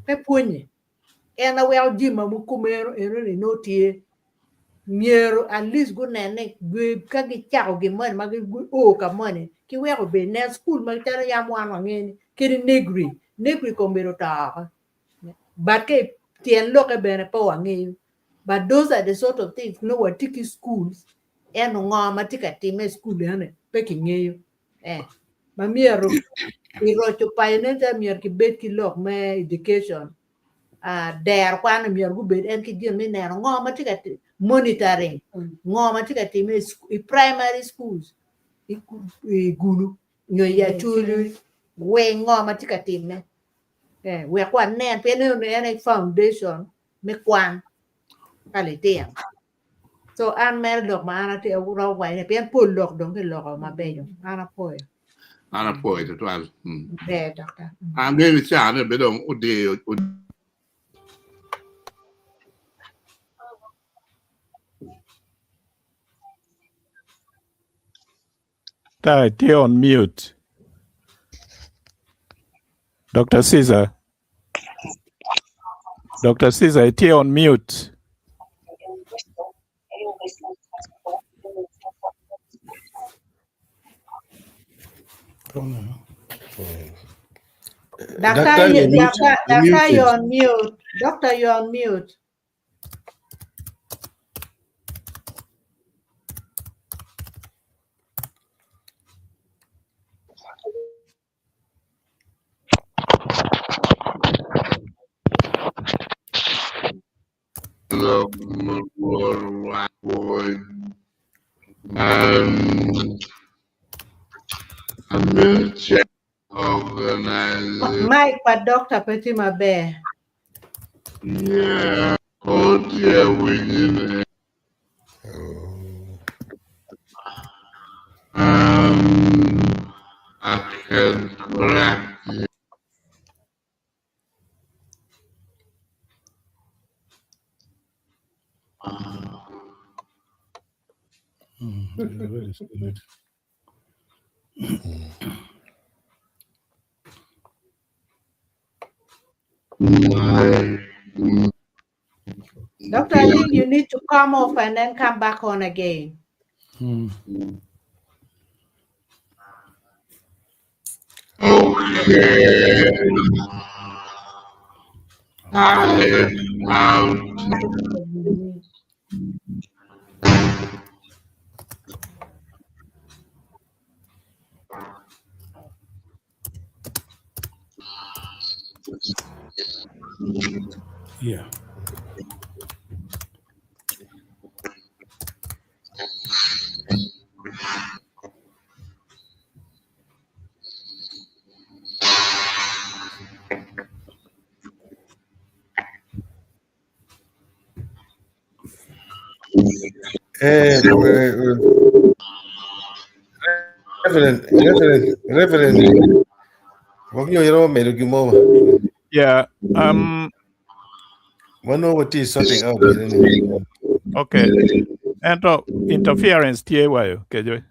pe ponye en a wel jima mu kumero en ni no tie miero at least go ne ka gi chao gi mon ma gi o ka mon ki we go be ne school ma tara ya mo an ngeni ki negri ko mbero ta but ke tien loke bene pa wangeyo. But those are the sort of things no what tiki schools and ngoma tika time school ane peki ngeyo. Mamiero irocho painenta mier ki bet ki lok me education. Der kwana mier gu bet en ki jin me nero ngoma tika monitoring. Ngoma tika time primary schools. Gulu nyoya chulu we ngoma tika time. We Kwan nen pe ne foundation me Kwan kalitia so an mer lok ma ana te ro wai ne pe pol lok dong ke lok ma be yo ana poy
To twan.
be doctor
I'm going to chat a bit on Ode.
Stay on mute. Dr. Caesar, stay on mute.
Doctor, you're on mute. Doctor, you're on mute. Mike, but Dr. Petima Bear.
Yeah, oh dear, we did it. I can correct you.
Doctor, I think you need to come off and then come back on again.
Okay.
Yeah.
Reverend, what you know,
Yeah.
One over T sorting out here.
Okay. And interference TAY. Okay.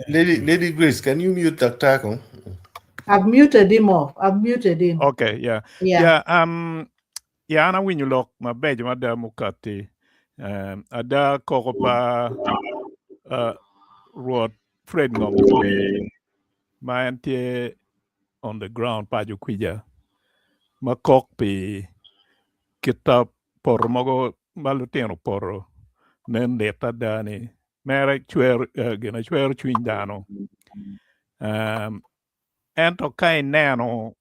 Lady Grace, can you mute that tackle?
I've muted him off. I've muted him.
Okay, yeah.
Yeah.
Yeah, ana winyo lok mabejo mada mukati. Ada kokopa road Fred ngomukwe. Maantie on the ground paju kwija. Makok pi kita por mogo maluteno poro. Nen leta dani. Mere chwer gina chwer chwindano. Ento kai nano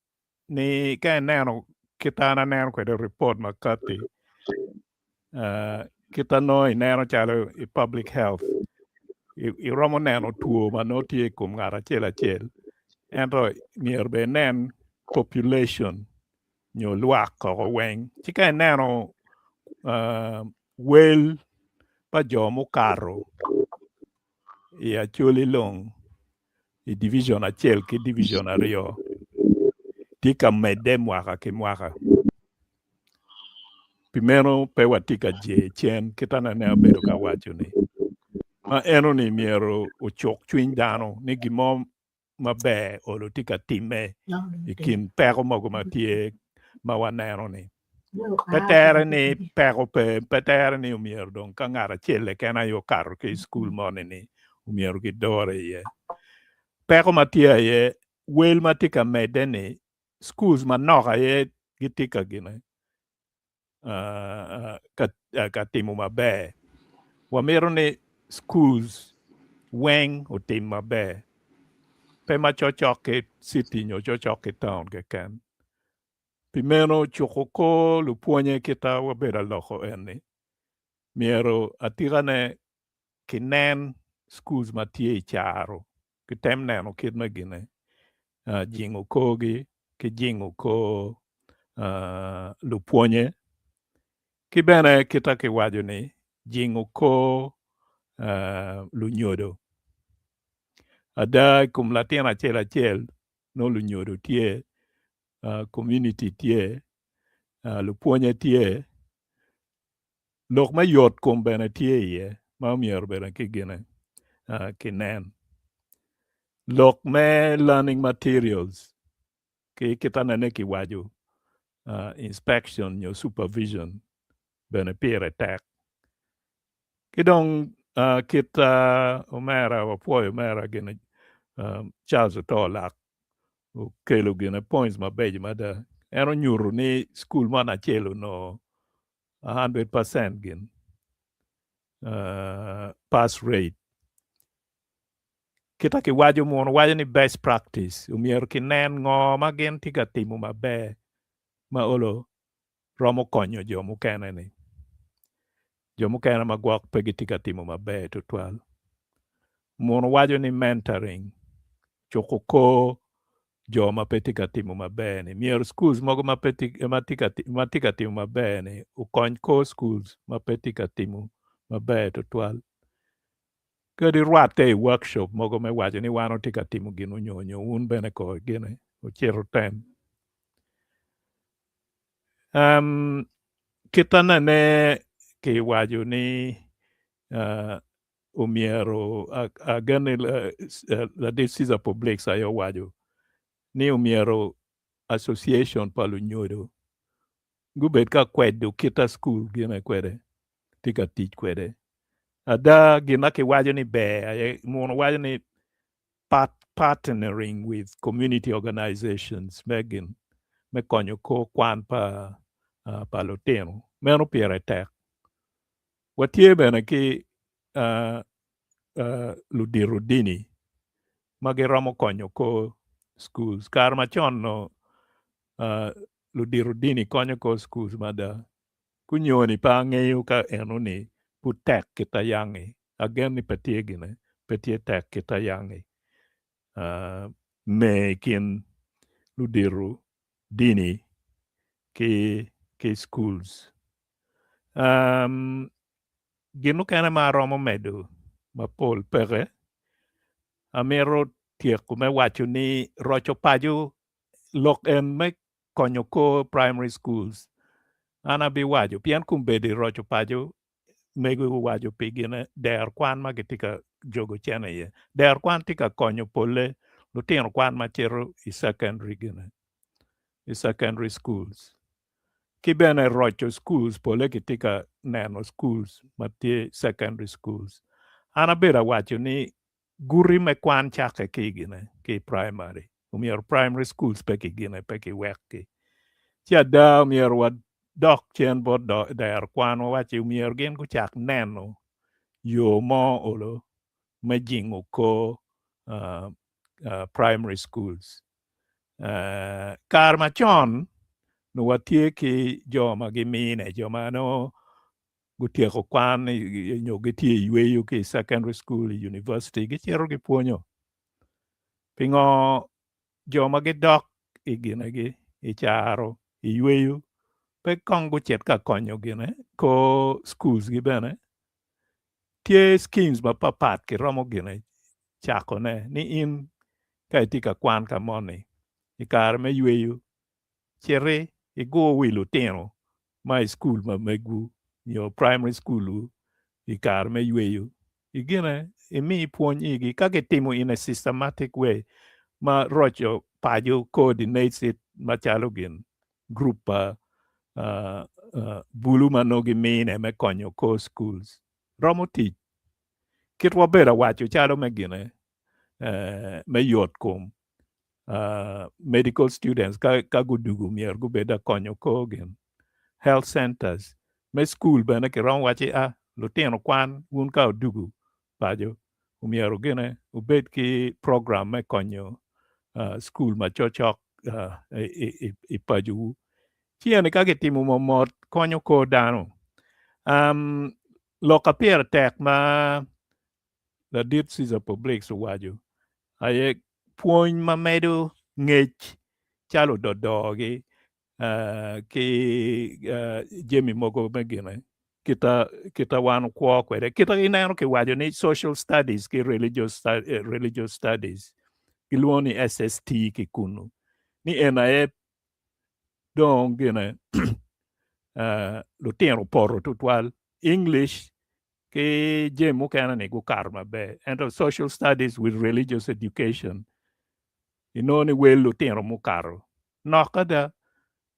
ni kai nano kita na nano kwede report makati. Kita noi nano chalo i public health. I romo nano tuo manoti kum ngara chela chel. Ento nierbe nen population nyo luak ko weng. Chika nano well pa jomo karo. I Acholi long. I division achel ki division ario. Tika mede mwaka ki mwaka. Primero pewa tika je chen kitana ne bedo ka wacho ni. Ma eno ni miero uchok chwiny dano ni gimo mabe olo tika time ikin peko mogo matie ma waneno ni. Petere ni peko petere ni umiero don ka ngara chele kena yo karo ke school mone ni umiero ki dore ye. Peko matie ye wel matika mede ni schools manoka ye gitika gine. Ka timo mabe. Wamero ni schools weng o tim mabe. Pe ma chochoke city nyo chochoke town ke ken. Primero chokoko lupuonye kita wabera loko eni. Miero atirane kinen schools matie I charo. Kitem neno kid magine. Jingo kogi, ki jingo ko lupuonye. Kibene kita ki wajo ni jingo ko lunyodo. Ada kum latina chel no lunyodo tie community tie lupuonye tie lok ma yot kum bene tie ye ma mier bene kigene kinen lok me learning materials ki kitana ne ki waju inspection your supervision bene pire tek kidong kita omera wapuoyo omera gene Charles Tolak kelo gene points mabeji mada eno nyuru ni school mana chelo no 100% gin pass rate kita ki wajo mon wajo ni best practice umier ki nen ngo ma gin tika timo mabe ma olo romo konyo jomo kene ni jomo kene ma gwak pegi tika timo mabe to twal mon wajo ni mentoring choko ko jo ma petika timo mabe ni mier schools mogo ma tika timo mabe ni ukony ko schools ma petika timo mabe to twal kadi rwate workshop mogo me wacho ni wano tika timo gino nyonyo un bene ko gine ochero tem kitana ne ki wajo ni umiero agane la decisa public sa yo wajo ni umiero association palu nyodo gubet ka kwedo kita school gine kwede tika teach kwede ada gina ki wajo ni be mon wajo ni partnering with community organizations megin me konyo ko kwan pa loteno meno pire tek watie bene ki ludirudini magiromo konyo ko schools kar machon no ludirudini konyo ko schools mada kunyoni pa ng'eyo ka eno ni putek kita yangi again ni petie gine petie tek kita yangi me kin ludiru dini ki schools gino kene ma romo medo ma pol pere amero tieko me wacho ni rocho pajo lok en me konyo ko primary schools ana bi wajo pian kumbede rocho pajo mego wajo pigine der kwan ma gitika jogo chene ye der kwan tika konyo pole lutino kwan ma chero i secondary schools kibene rocho schools pole gitika neno schools matie secondary schools ana bera wacho ni guri me kwan chake kigine ki primary umier primary schools pe kigine pe ki weki chia da umier wa dok chen bo der kwan wacho umier gen ku chak neno yo mo olo me jingo ko primary schools kar machon no watie ki joma gi mine joma no gutieko kwan nyo gitie yweyo ki secondary school university gichero gi puonyo pingo joma gi dok igine gi icharo yweyo pe kongo chet ka konyo gine ko schools gi bene tie schemes ma papat ki romo gine chako ne ni in ka itika kwan ka moni ikar me yweyo chere igo wilu tino my school ma megu your primary school ikar me yweyo igine imi puonj igi kake timo in a systematic way ma rocho pajo coordinates it machalo gin group bulu manogi mine me konyo ko schools romo tich kitwa bera wacho chalo me gine me yot kom medical students ka gudugu mier gubeda konyo ko gin health centers me school bene ki rom wachi lutino kwan un ka odugu pajo umiero gine ubed ki program me konyo school ma chochok i pajo chiene ka gitimo momot konyo ko dano loka pier tek ma la dit Caesar public so wajo aye puonj ma medo ngech chalo dodogi ki jemi mogo megine kita wan kwa kwede kita ineno ki wajo ni social studies ki religious studies kiluoni SST ki kunu ni enae dong gine lutino poro tutwal English ki jemu kana ni gukarma be and social studies with religious education inoni wel lutino mukaro nokada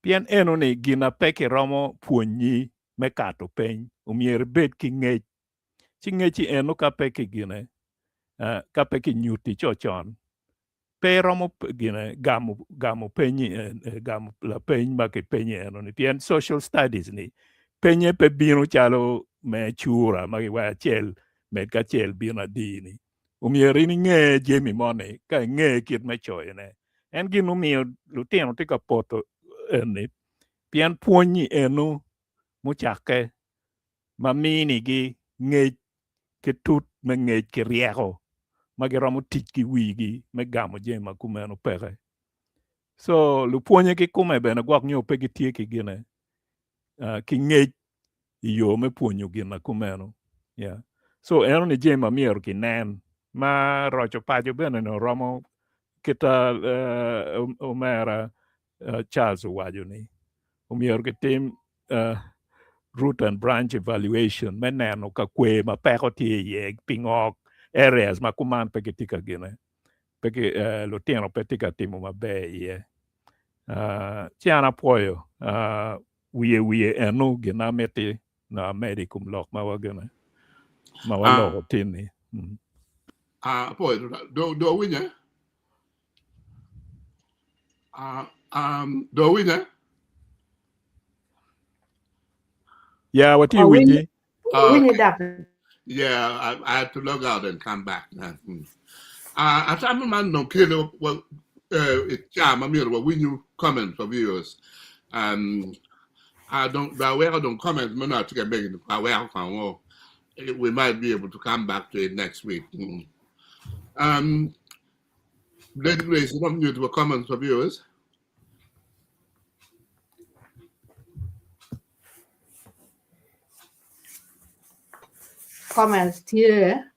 pien eno ni gina peke romo puonyi me kato peny umier bet ki ngech chi ngechi eno ka peke gine ka peke nyuti chochon pe romo gine gamo penyi gamo la peny ma ke penyi eno ni pien social studies ni penye pe bino chalo me chura ma wa chel med ka chel bino dini umier ni nge jemi mone ka nge kit me choyene en gino miyo lutino tika poto eni pien puonyi enu muchake mamini gi ngej ke tut me ngej ke rieko magiromo tich ki wigi me gamo jema kumeno peke so lu puonye ki kume bene gwak nyo pe gitie ki gine ki ngej yo me puonyo gina kumeno yeah so eno ni jema mier ki nen ma rocho pajo bene no romo kita omera Charles wajo ni umier ki tim root and branch evaluation meneno ka kwe ma peko tie ye pingok areas ma kuman pe kitika gine pe ki lutino pe tika timo mabe ye chiana poyo wiye enu gina meti na medicum lok ma wagene ma waloko tini
boy do winya do winya
yeah what you winyi
yeah I had to log out and come back as I'm a man no kilo well I mean when you comment for viewers I don't comment me not to get big we might be able to come back to it next week. Lady Grace, you want to do a comment for viewers?
comments here.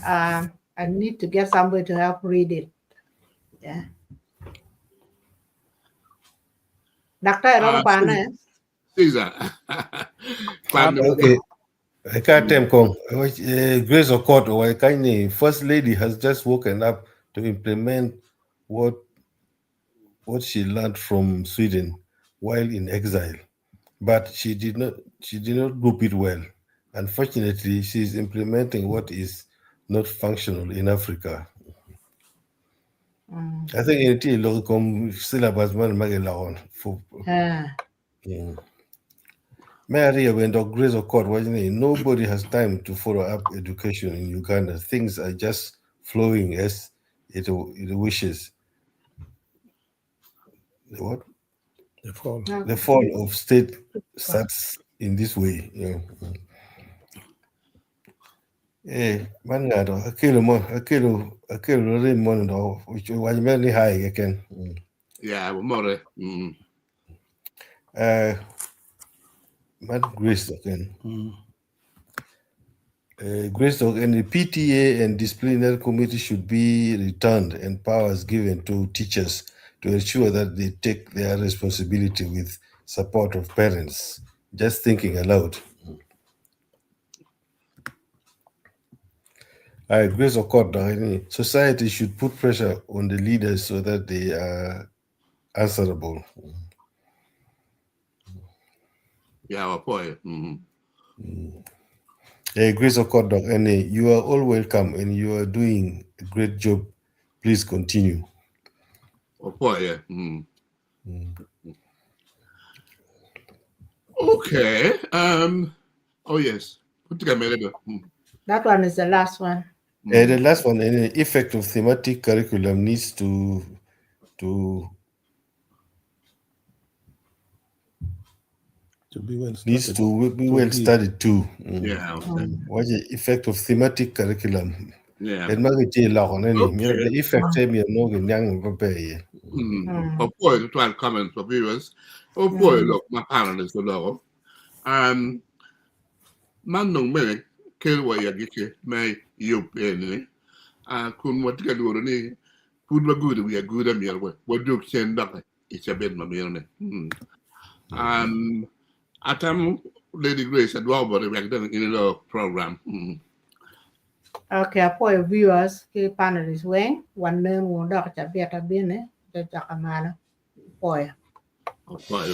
I need to get somebody to help read it. Yeah. Dr.
Caesar.
Okay. I can't tell Kong. Grace Okot or First Lady has just woken up to implement what she learned from Sweden while in exile, but she did not group it well. Unfortunately, she is implementing what is not functional in Africa. I think it is local syllabus man magalaon for. Mary, when Dr. Grace Okot was nobody has time to follow up education in Uganda. Things are just flowing as it wishes. What? The fall of state starts in this way. Man, akilo rin which was very high again.
Yeah, more.
Man, Grace again. Grace and the PTA and disciplinary committee should be returned and powers given to teachers to ensure that they take their responsibility with support of parents. Just thinking aloud. Grace Okot, society should put pressure on the leaders so that they are answerable.
Yeah, boy.
Grace Okot, you are all welcome and you are doing a great job. Please continue.
Boy, Okay. Oh yes.
That one is the last one.
The last one, any effect of thematic curriculum needs to be well studied too.
Yeah.
What's the effect of thematic curriculum?
Yeah.
And the effect
boy, to try and comment for viewers. Oh boy, look, my panel is the low. Man no me kill what you get may you penny. Kun what you do ni food wa good we are good at me what do send up it's a bit my meal. Atam Lady Grace at Robert back then in the program.
Okay, for viewers, the panelists wing one name will not be at a binne, the Jacamana. Boy.
Oh, boy.